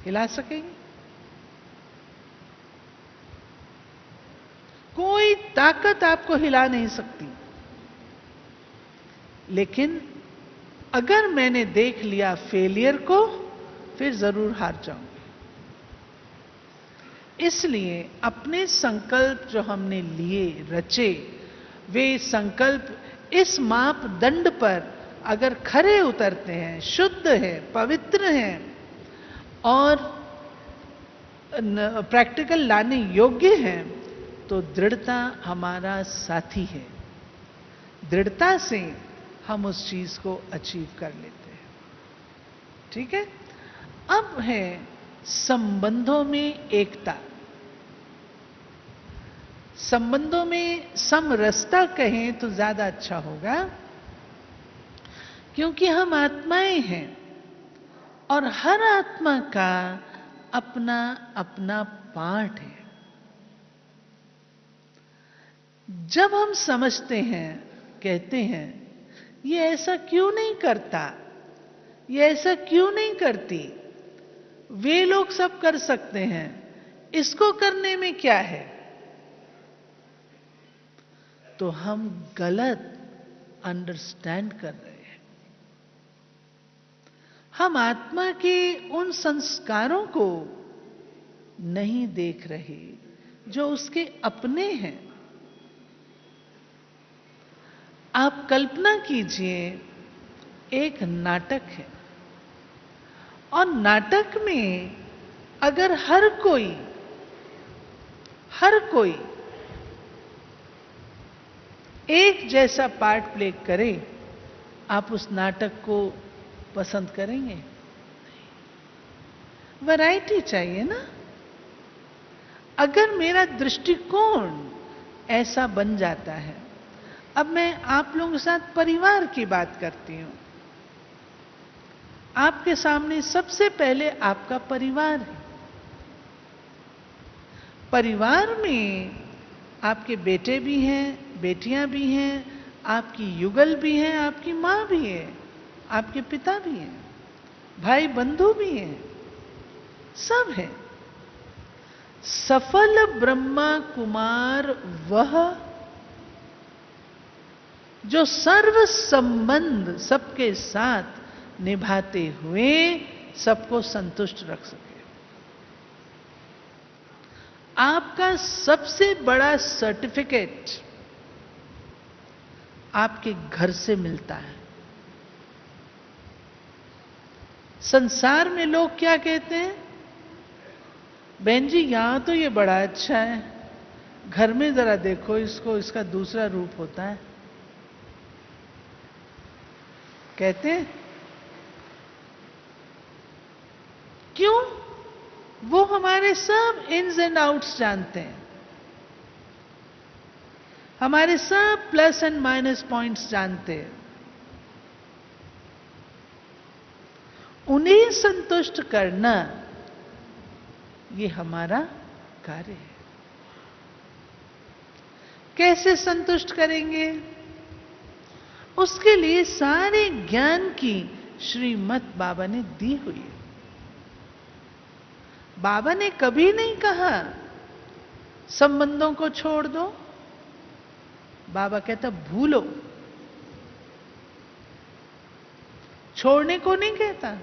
हिला सकेगी? कोई ताकत आपको हिला नहीं सकती। लेकिन अगर मैंने देख लिया फेलियर को, फिर जरूर हार जाऊंगी। इसलिए अपने संकल्प जो हमने लिए, रचे, वे संकल्प इस मापदंड पर अगर खरे उतरते हैं, शुद्ध है, पवित्र हैं और प्रैक्टिकल लाने योग्य हैं, तो दृढ़ता हमारा साथी है। दृढ़ता से हम उस चीज को अचीव कर लेते हैं। ठीक है। अब है संबंधों में एकता। संबंधों में समरसता कहें तो ज्यादा अच्छा होगा, क्योंकि हम आत्माएं हैं और हर आत्मा का अपना अपना पार्ट है। जब हम समझते हैं, कहते हैं ये ऐसा क्यों नहीं करता, ये ऐसा क्यों नहीं करती, वे लोग सब कर सकते हैं, इसको करने में क्या है, तो हम गलत अंडरस्टैंड कर रहे हैं। हम आत्मा के उन संस्कारों को नहीं देख रहे जो उसके अपने हैं। आप कल्पना कीजिए, एक नाटक है और नाटक में अगर हर कोई एक जैसा पार्ट प्ले करे, आप उस नाटक को पसंद करेंगे? वैरायटी चाहिए ना। अगर मेरा दृष्टिकोण ऐसा बन जाता है, अब मैं आप लोगों के साथ परिवार की बात करती हूं। आपके सामने सबसे पहले आपका परिवार है। परिवार में आपके बेटे भी हैं, बेटियां भी हैं, आपकी युगल भी हैं, आपकी मां भी है, आपके पिता भी हैं, भाई बंधु भी हैं, सब है। सफल ब्रह्मा कुमार वह जो सर्व संबंध सबके साथ निभाते हुए सबको संतुष्ट रख सके। आपका सबसे बड़ा सर्टिफिकेट आपके घर से मिलता है। संसार में लोग क्या कहते हैं, बहन जी यहां तो ये बड़ा अच्छा है, घर में जरा देखो इसको, इसका दूसरा रूप होता है, कहते हैं। क्यों? वो हमारे सब इन्स एंड आउट्स जानते हैं, हमारे सब प्लस एंड माइनस पॉइंट्स जानते हैं। उन्हें संतुष्ट करना ये हमारा कार्य है। कैसे संतुष्ट करेंगे? उसके लिए सारे ज्ञान की श्रीमत बाबा ने दी हुई है। बाबा ने कभी नहीं कहा संबंधों को छोड़ दो। बाबा कहता भूलो, छोड़ने को नहीं कहता,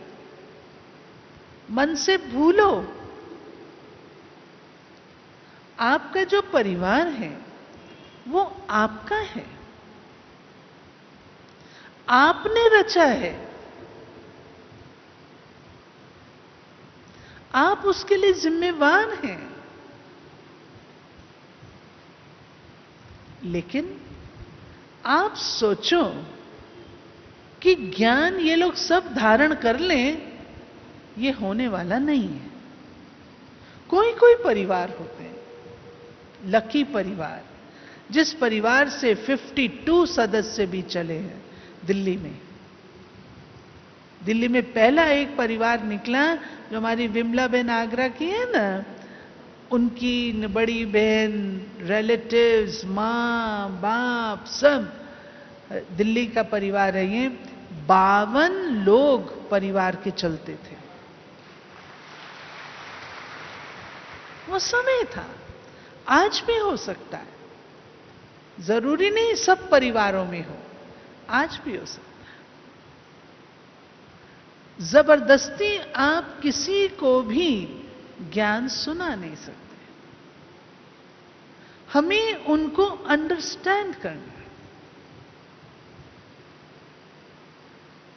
मन से भूलो। आपका जो परिवार है वो आपका है, आपने रचा है, आप उसके लिए जिम्मेवार हैं। लेकिन आप सोचो कि ज्ञान ये लोग सब धारण कर लें, ये होने वाला नहीं है। कोई कोई परिवार होते हैं, लकी परिवार, जिस परिवार से 52 सदस्य भी चले हैं दिल्ली में। दिल्ली में पहला एक परिवार निकला जो हमारी विमला बहन आगरा की है ना, उनकी बड़ी बहन, रिलेटिव्स, मां बाप सब दिल्ली का परिवार है। ये 52 लोग परिवार के चलते थे। वो समय था, आज भी हो सकता है, जरूरी नहीं सब परिवारों में हो, आज भी हो सकता है। जबरदस्ती आप किसी को भी ज्ञान सुना नहीं सकते। हमें उनको अंडरस्टैंड करना है।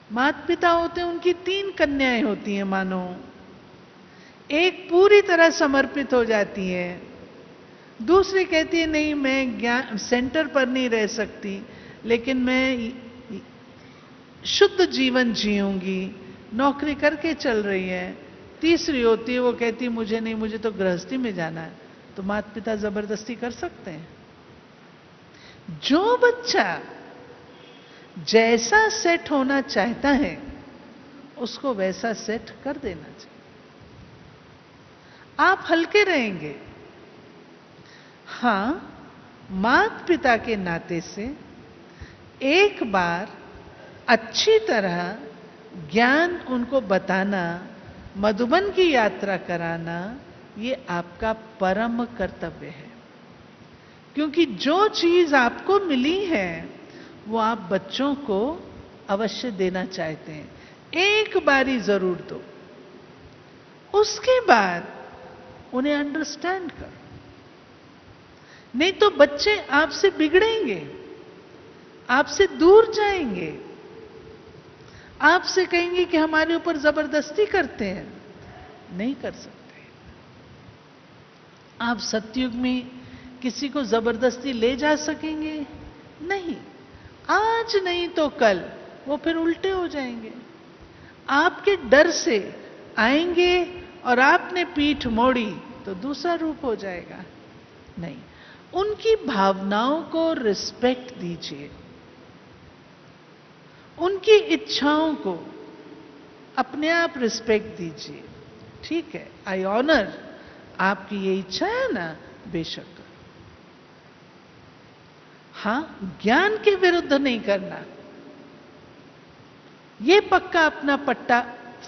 माता पिता होते हैं, उनकी 3 कन्याएं होती हैं मानो। एक पूरी तरह समर्पित हो जाती है, दूसरी कहती है नहीं मैं ज्ञान सेंटर पर नहीं रह सकती, लेकिन मैं शुद्ध जीवन जीऊंगी, नौकरी करके चल रही है। तीसरी होती है वो कहती है मुझे नहीं, मुझे तो गृहस्थी में जाना है। तो माता पिता जबरदस्ती कर सकते हैं? जो बच्चा जैसा सेट होना चाहता है उसको वैसा सेट कर देना चाहिए। आप हल्के रहेंगे। हां, माता पिता के नाते से एक बार अच्छी तरह ज्ञान उनको बताना, मधुबन की यात्रा कराना, ये आपका परम कर्तव्य है। क्योंकि जो चीज आपको मिली है वो आप बच्चों को अवश्य देना चाहते हैं। एक बारी जरूर दो, उसके बाद उन्हें अंडरस्टैंड करो। नहीं तो बच्चे आपसे बिगड़ेंगे, आपसे दूर जाएंगे, आपसे कहेंगे कि हमारे ऊपर जबरदस्ती करते हैं। नहीं कर सकते। आप सतयुग में किसी को जबरदस्ती ले जा सकेंगे? नहीं। आज नहीं तो कल वो फिर उल्टे हो जाएंगे। आपके डर से आएंगे और आपने पीठ मोड़ी तो दूसरा रूप हो जाएगा। नहीं, उनकी भावनाओं को रिस्पेक्ट दीजिए, उनकी इच्छाओं को अपने आप रिस्पेक्ट दीजिए। ठीक है, आई ऑनर, आपकी ये इच्छा है ना, बेशक करो। हां, ज्ञान के विरुद्ध नहीं करना, ये पक्का अपना पट्टा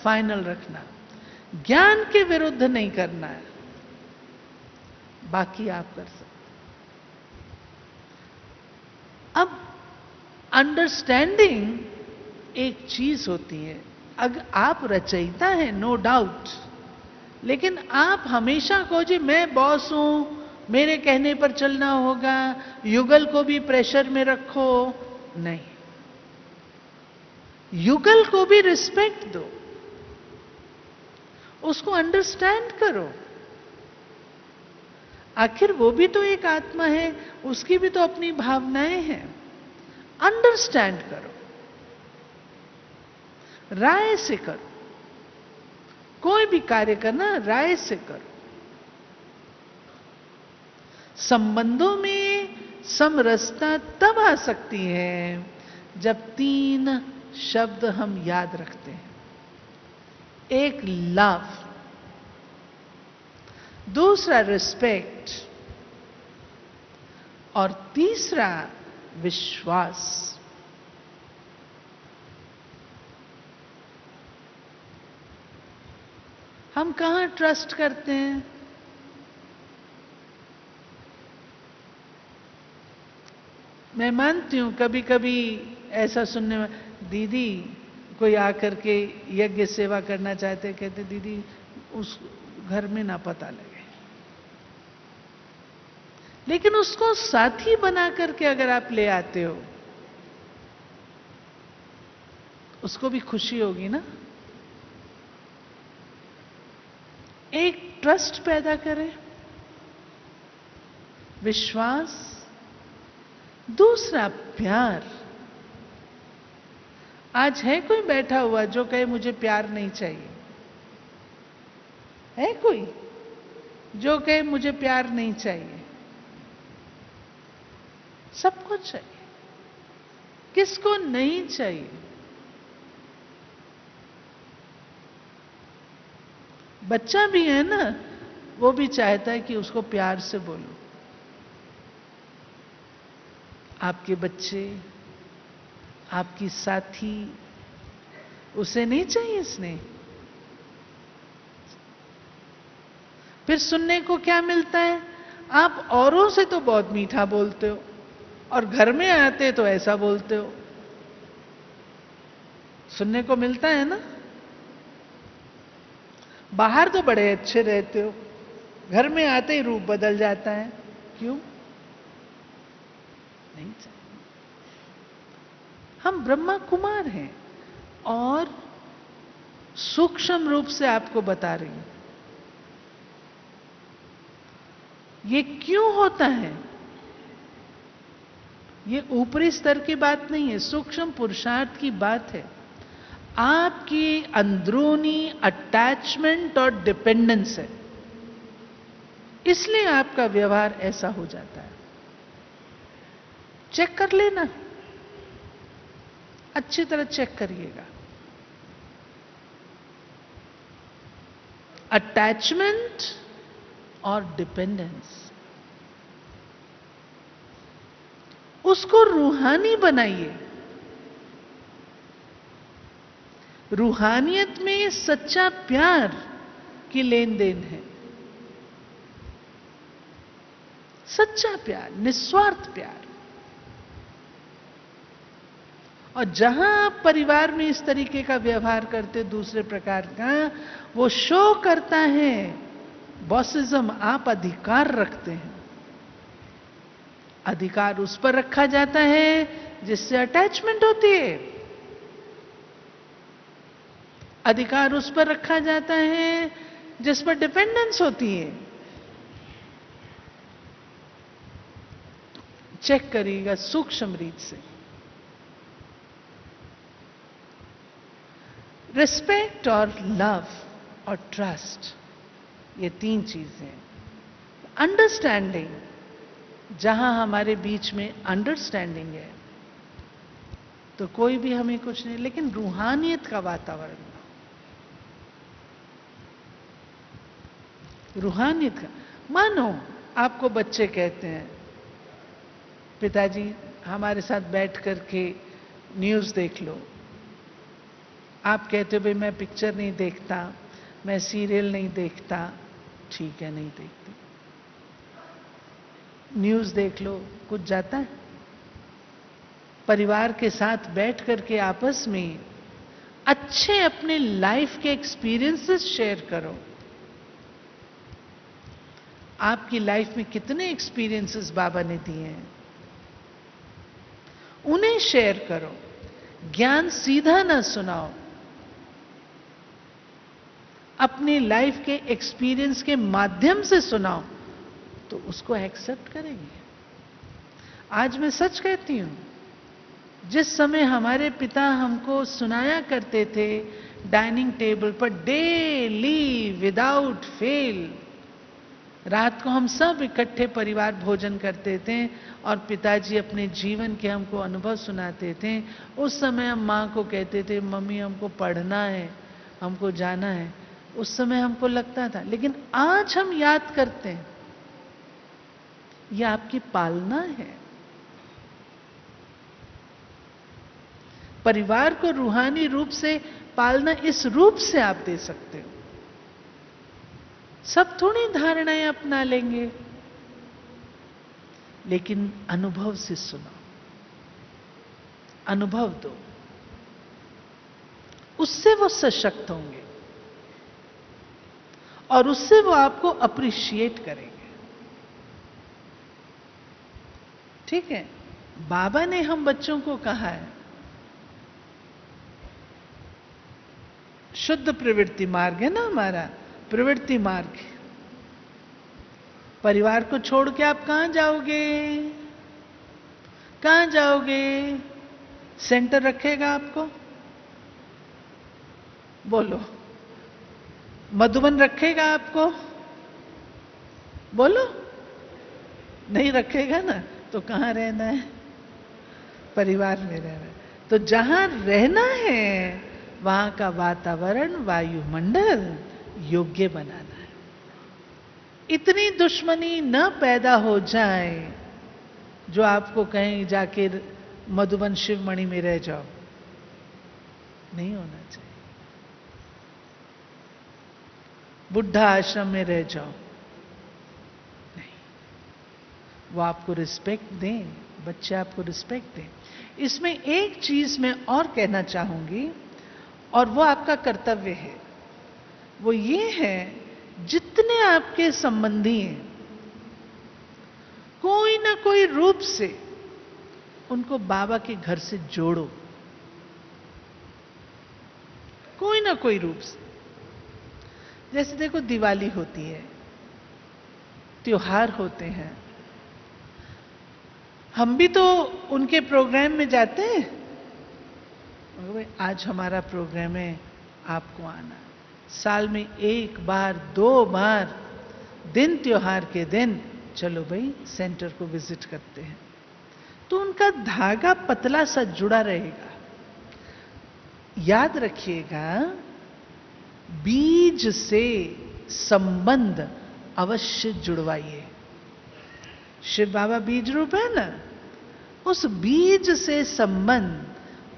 फाइनल रखना। ज्ञान के विरुद्ध नहीं करना है, बाकी आप कर सकते। अब अंडरस्टैंडिंग एक चीज होती है। अगर आप रचयिता हैं, नो डाउट, लेकिन आप हमेशा कहो जी मैं बॉस हूं, मेरे कहने पर चलना होगा, युगल को भी प्रेशर में रखो। नहीं, युगल को भी रिस्पेक्ट दो, उसको अंडरस्टैंड करो। आखिर वो भी तो एक आत्मा है, उसकी भी तो अपनी भावनाएं हैं। अंडरस्टैंड करो, राय से करो। कोई भी कार्य करना राय से करो। संबंधों में समरसता तब आ सकती है जब 3 शब्द हम याद रखते हैं। एक लव, दूसरा रिस्पेक्ट, और तीसरा विश्वास। हम कहां ट्रस्ट करते हैं? मैं मानती हूं कभी कभी ऐसा सुनने में, दीदी कोई आकर के यज्ञ सेवा करना चाहते, कहते दीदी उस घर में ना पता लगे। लेकिन उसको साथी बना करके अगर आप ले आते हो, उसको भी खुशी होगी ना। एक ट्रस्ट पैदा करें, विश्वास, दूसरा प्यार। आज है कोई बैठा हुआ जो कहे मुझे प्यार नहीं चाहिए? है कोई जो कहे मुझे प्यार नहीं चाहिए? सबको चाहिए। किसको नहीं चाहिए? बच्चा भी है ना, वो भी चाहता है कि उसको प्यार से बोलो। आपके बच्चे, आपकी साथी, उसे नहीं चाहिए स्नेह? फिर सुनने को क्या मिलता है? आप औरों से तो बहुत मीठा बोलते हो और घर में आते तो ऐसा बोलते हो। सुनने को मिलता है ना। बाहर तो बड़े अच्छे रहते हो, घर में आते ही रूप बदल जाता है। क्यों? नहीं चाहिए। हम ब्रह्मा कुमार हैं और सूक्ष्म रूप से आपको बता रही हूं। ये क्यों होता है? ये ऊपरी स्तर की बात नहीं है, सूक्ष्म पुरुषार्थ की बात है। आपकी अंदरूनी अटैचमेंट और डिपेंडेंस है, इसलिए आपका व्यवहार ऐसा हो जाता है। चेक कर लेना, अच्छी तरह चेक करिएगा। अटैचमेंट और डिपेंडेंस, उसको रूहानी बनाइए। रूहानियत में सच्चा प्यार की लेन देन है, सच्चा प्यार, निस्वार्थ प्यार। और जहां आप परिवार में इस तरीके का व्यवहार करते दूसरे प्रकार का, वो शो करता है बॉसिज्म। आप अधिकार रखते हैं, अधिकार उस पर रखा जाता है जिससे अटैचमेंट होती है, अधिकार उस पर रखा जाता है जिस पर डिपेंडेंस होती है। चेक करिएगा सूक्ष्म रीत से। रिस्पेक्ट और लव और ट्रस्ट, ये तीन चीजें। अंडरस्टैंडिंग, जहां हमारे बीच में अंडरस्टैंडिंग है तो कोई भी हमें कुछ नहीं, लेकिन रूहानियत का वातावरण, रूहानियत का। मानो आपको बच्चे कहते हैं, पिताजी हमारे साथ बैठ करके न्यूज देख लो। आप कहते हो भाई मैं पिक्चर नहीं देखता, मैं सीरियल नहीं देखता। ठीक है, नहीं देखते, न्यूज देख लो, कुछ जाता है? परिवार के साथ बैठ करके आपस में अच्छे अपने लाइफ के एक्सपीरियंसेस शेयर करो। आपकी लाइफ में कितने एक्सपीरियंसेस बाबा ने दिए हैं, उन्हें शेयर करो। ज्ञान सीधा ना सुनाओ, अपनी लाइफ के एक्सपीरियंस के माध्यम से सुनाओ, तो उसको एक्सेप्ट करेंगे। आज मैं सच कहती हूं, जिस समय हमारे पिता हमको सुनाया करते थे डाइनिंग टेबल पर डेली विदाउट फेल, रात को हम सब इकट्ठे परिवार भोजन करते थे और पिताजी अपने जीवन के हमको अनुभव सुनाते थे। उस समय हम माँ को कहते थे मम्मी हमको पढ़ना है, हमको जाना है। उस समय हमको लगता था, लेकिन आज हम याद करते हैं, यह आपकी पालना है। परिवार को रूहानी रूप से पालना इस रूप से आप दे सकते हो। सब थोड़ी धारणाएं अपना लेंगे, लेकिन अनुभव से सुनो, अनुभव दो, उससे वो सशक्त होंगे और उससे वो आपको अप्रिशिएट करेंगे। ठीक है, बाबा ने हम बच्चों को कहा है शुद्ध प्रवृत्ति मार्ग है ना हमारा, प्रवृत्ति मार्ग। परिवार को छोड़ के आप कहां जाओगे? कहां जाओगे? सेंटर रखेगा आपको? बोलो। मधुबन रखेगा आपको? बोलो। नहीं रखेगा ना, तो कहां रहना है? परिवार में रहना है। तो जहां रहना है वहां का वातावरण, वायुमंडल योग्य बनाना है। इतनी दुश्मनी न पैदा हो जाए जो आपको कहें जाके मधुबन शिवमणि में रह जाओ। नहीं होना चाहिए। बुद्धा आश्रम में रह जाओ, नहीं। वो आपको रिस्पेक्ट दें, बच्चे आपको रिस्पेक्ट दें। इसमें एक चीज मैं और कहना चाहूंगी, और वो आपका कर्तव्य है। वो ये है, जितने आपके संबंधी हैं, कोई ना कोई रूप से उनको बाबा के घर से जोड़ो, कोई ना कोई रूप से। जैसे देखो, दिवाली होती है, त्योहार होते हैं, हम भी तो उनके प्रोग्राम में जाते हैं। भाई आज हमारा प्रोग्राम है, आपको आना। साल में 1 बार 2 बार दिन त्योहार के दिन चलो भाई सेंटर को विजिट करते हैं, तो उनका धागा पतला सा जुड़ा रहेगा। याद रखिएगा, बीज से संबंध अवश्य जुड़वाइए। शिव बाबा बीज रूप है ना, उस बीज से संबंध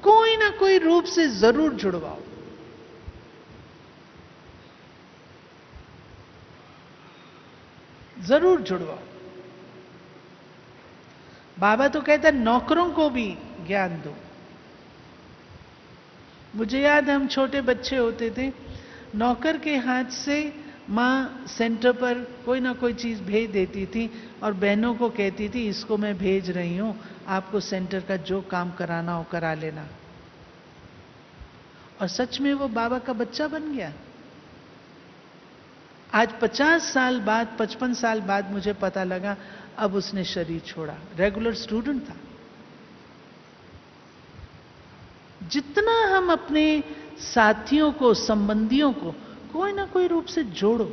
कोई ना कोई रूप से जरूर जुड़वाओ। जरूर जुड़वाओ। बाबा तो कहता है नौकरों को भी ज्ञान दो। मुझे याद है हम छोटे बच्चे होते थे, नौकर के हाथ से माँ सेंटर पर कोई ना कोई चीज भेज देती थी और बहनों को कहती थी इसको मैं भेज रही हूं, आपको सेंटर का जो काम कराना हो करा लेना। और सच में वो बाबा का बच्चा बन गया। आज 50 साल बाद 55 साल बाद मुझे पता लगा, अब उसने शरीर छोड़ा। रेगुलर स्टूडेंट था। जितना हम अपने साथियों को, संबंधियों को कोई ना कोई रूप से जोड़ो।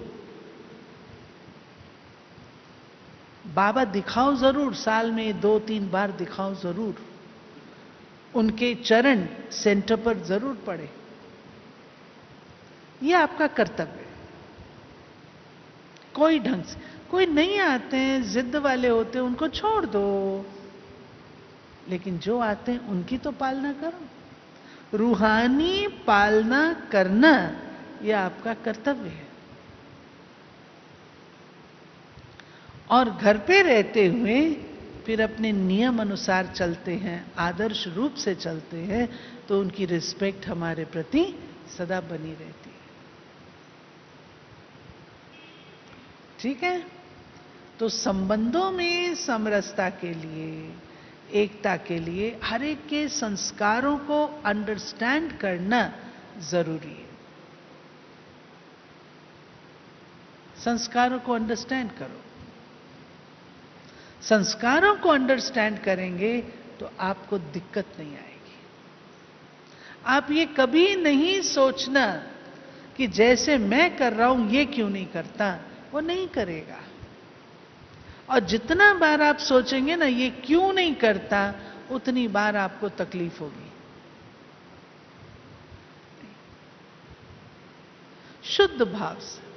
बाबा दिखाओ जरूर, साल में 2-3 बार दिखाओ जरूर। उनके चरण सेंटर पर जरूर पड़े। यह आपका कर्तव्य है। कोई ढंग से, कोई नहीं आते हैं, जिद वाले होते हैं, उनको छोड़ दो। लेकिन जो आते हैं उनकी तो पालना करो। रूहानी पालना करना यह आपका कर्तव्य है। और घर पे रहते हुए फिर अपने नियम अनुसार चलते हैं, आदर्श रूप से चलते हैं, तो उनकी रिस्पेक्ट हमारे प्रति सदा बनी रहती है। ठीक है? तो संबंधों में समरसता के लिए, एकता के लिए हर एक के संस्कारों को अंडरस्टैंड करना जरूरी है। संस्कारों को अंडरस्टैंड करो। संस्कारों को अंडरस्टैंड करेंगे तो आपको दिक्कत नहीं आएगी। आप ये कभी नहीं सोचना कि जैसे मैं कर रहा हूं ये क्यों नहीं करता, वो नहीं करेगा। और जितना बार आप सोचेंगे ना ये क्यों नहीं करता, उतनी बार आपको तकलीफ होगी। शुद्ध भाव से।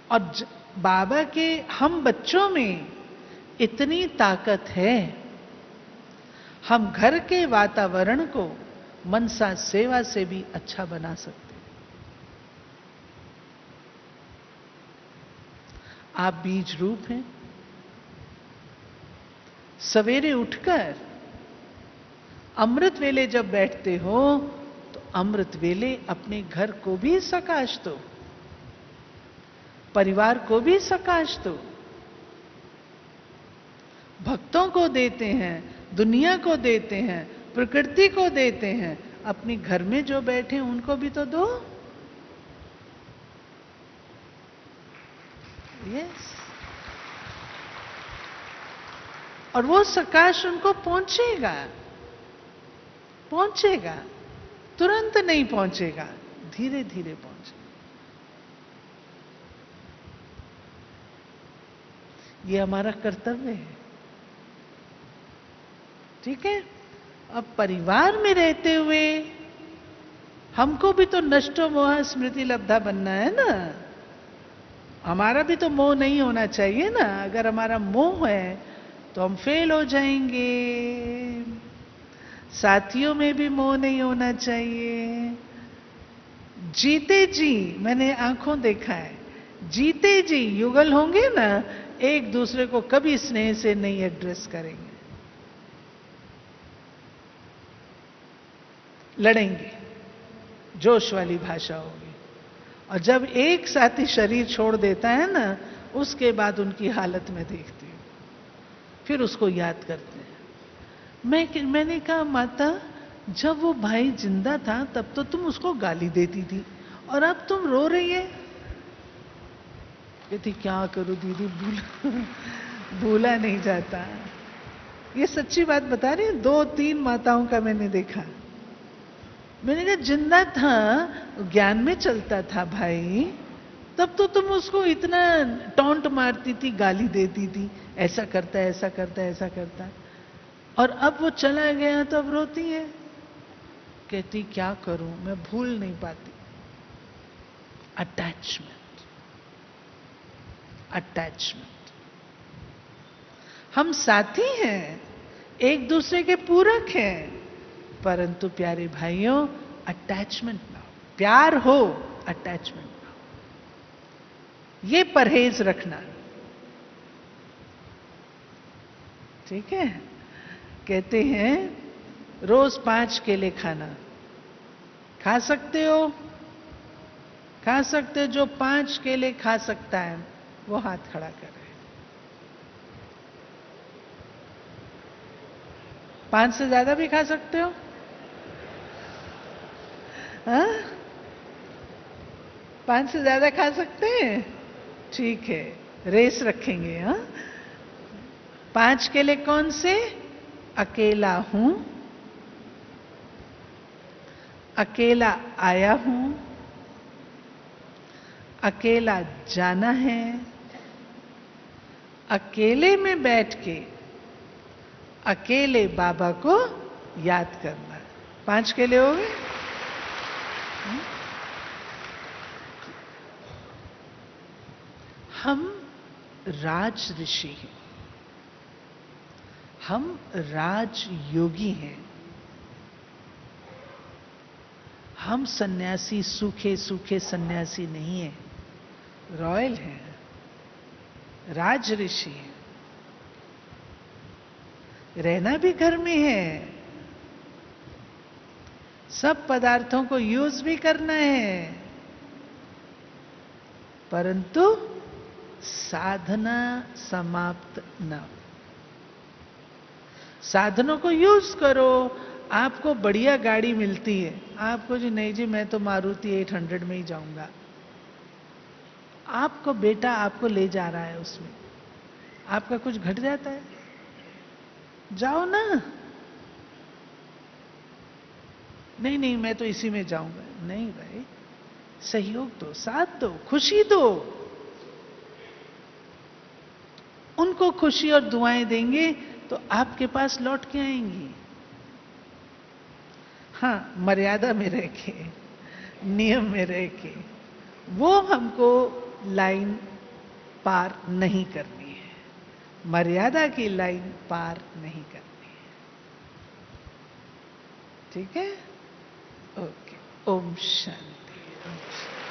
और बाबा के हम बच्चों में इतनी ताकत है, हम घर के वातावरण को मनसा सेवा से भी अच्छा बना सकते हैं। आप बीज रूप हैं। सवेरे उठकर अमृत वेले जब बैठते हो तो अमृत वेले अपने घर को भी सकाश दो, परिवार को भी सकाश दो, भक्तों को देते हैं, दुनिया को देते हैं, प्रकृति को देते हैं, अपने घर में जो बैठे हैं उनको भी तो दो। यस। और वो सकाश उनको पहुंचेगा, पहुंचेगा, तुरंत नहीं पहुंचेगा, धीरे धीरे पहुंचेगा। ये हमारा कर्तव्य है। ठीक है? अब परिवार में रहते हुए हमको भी तो नष्टो मोह स्मृति लब्धा बनना है ना। हमारा भी तो मोह नहीं होना चाहिए ना। अगर हमारा मोह है तो हम फेल हो जाएंगे। साथियों में भी मोह नहीं होना चाहिए। जीते जी, मैंने आंखों देखा है, जीते जी युगल होंगे ना, एक दूसरे को कभी स्नेह से नहीं एड्रेस करेंगे, लड़ेंगे, जोश वाली भाषा होगी। और जब एक साथी शरीर छोड़ देता है ना, उसके बाद उनकी हालत में देखती हूं, फिर उसको याद करते हैं। मैंने कहा माता, जब वो भाई जिंदा था तब तो तुम उसको गाली देती थी और अब तुम रो रही है। कहती क्या करूं दीदी, भूला नहीं जाता। ये सच्ची बात बता रही हूं, 2-3 माताओं का मैंने देखा। मैंने कहा जिंदा था, ज्ञान में चलता था भाई, तब तो तुम उसको इतना टॉन्ट मारती थी, गाली देती थी, ऐसा करता है, ऐसा करता है, ऐसा करता है, और अब वो चला गया तो अब रोती है। कहती क्या करूं, मैं भूल नहीं पाती। Attachment, attachment. हम साथी हैं, एक दूसरे के पूरक हैं, परंतु प्यारे भाइयों अटैचमेंट ना हो। प्यार हो, अटैचमेंट ना हो। ये परहेज रखना, ठीक है। कहते हैं रोज 5 केले खाना। खा सकते हो, खा सकते हो। जो 5 केले खा सकता है वो हाथ खड़ा करे। 5 से ज्यादा भी खा सकते हो, हाँ? 5 से ज्यादा खा सकते हैं, ठीक है, रेस रखेंगे। हाँ, 5 केले कौन से? अकेला हूं, अकेला आया हूं, अकेला जाना है, अकेले में बैठ के अकेले बाबा को याद करना। 5 केले हो गए। हम राज ऋषि हैं, हम राज योगी हैं। हम सन्यासी, सूखे सूखे सन्यासी नहीं हैं, रॉयल हैं, राज ऋषि हैं। रहना भी घर में है, सब पदार्थों को यूज भी करना है, परंतु साधना समाप्त न हो। साधनों को यूज करो। आपको बढ़िया गाड़ी मिलती है, आपको जी नहीं जी मैं तो मारुति 800 में ही जाऊंगा। आपको बेटा आपको ले जा रहा है, उसमें आपका कुछ घट जाता है? जाओ ना। नहीं नहीं मैं तो इसी में जाऊंगा। नहीं भाई, सहयोग दो, साथ दो, खुशी दो। उनको खुशी और दुआएं देंगे तो आपके पास लौट के आएंगी। हाँ, मर्यादा में रह के, नियम में रह के, वो हमको लाइन पार नहीं करनी है, मर्यादा की लाइन पार नहीं करनी है। ठीक है, ओके। ओम शांति, ओम शांति।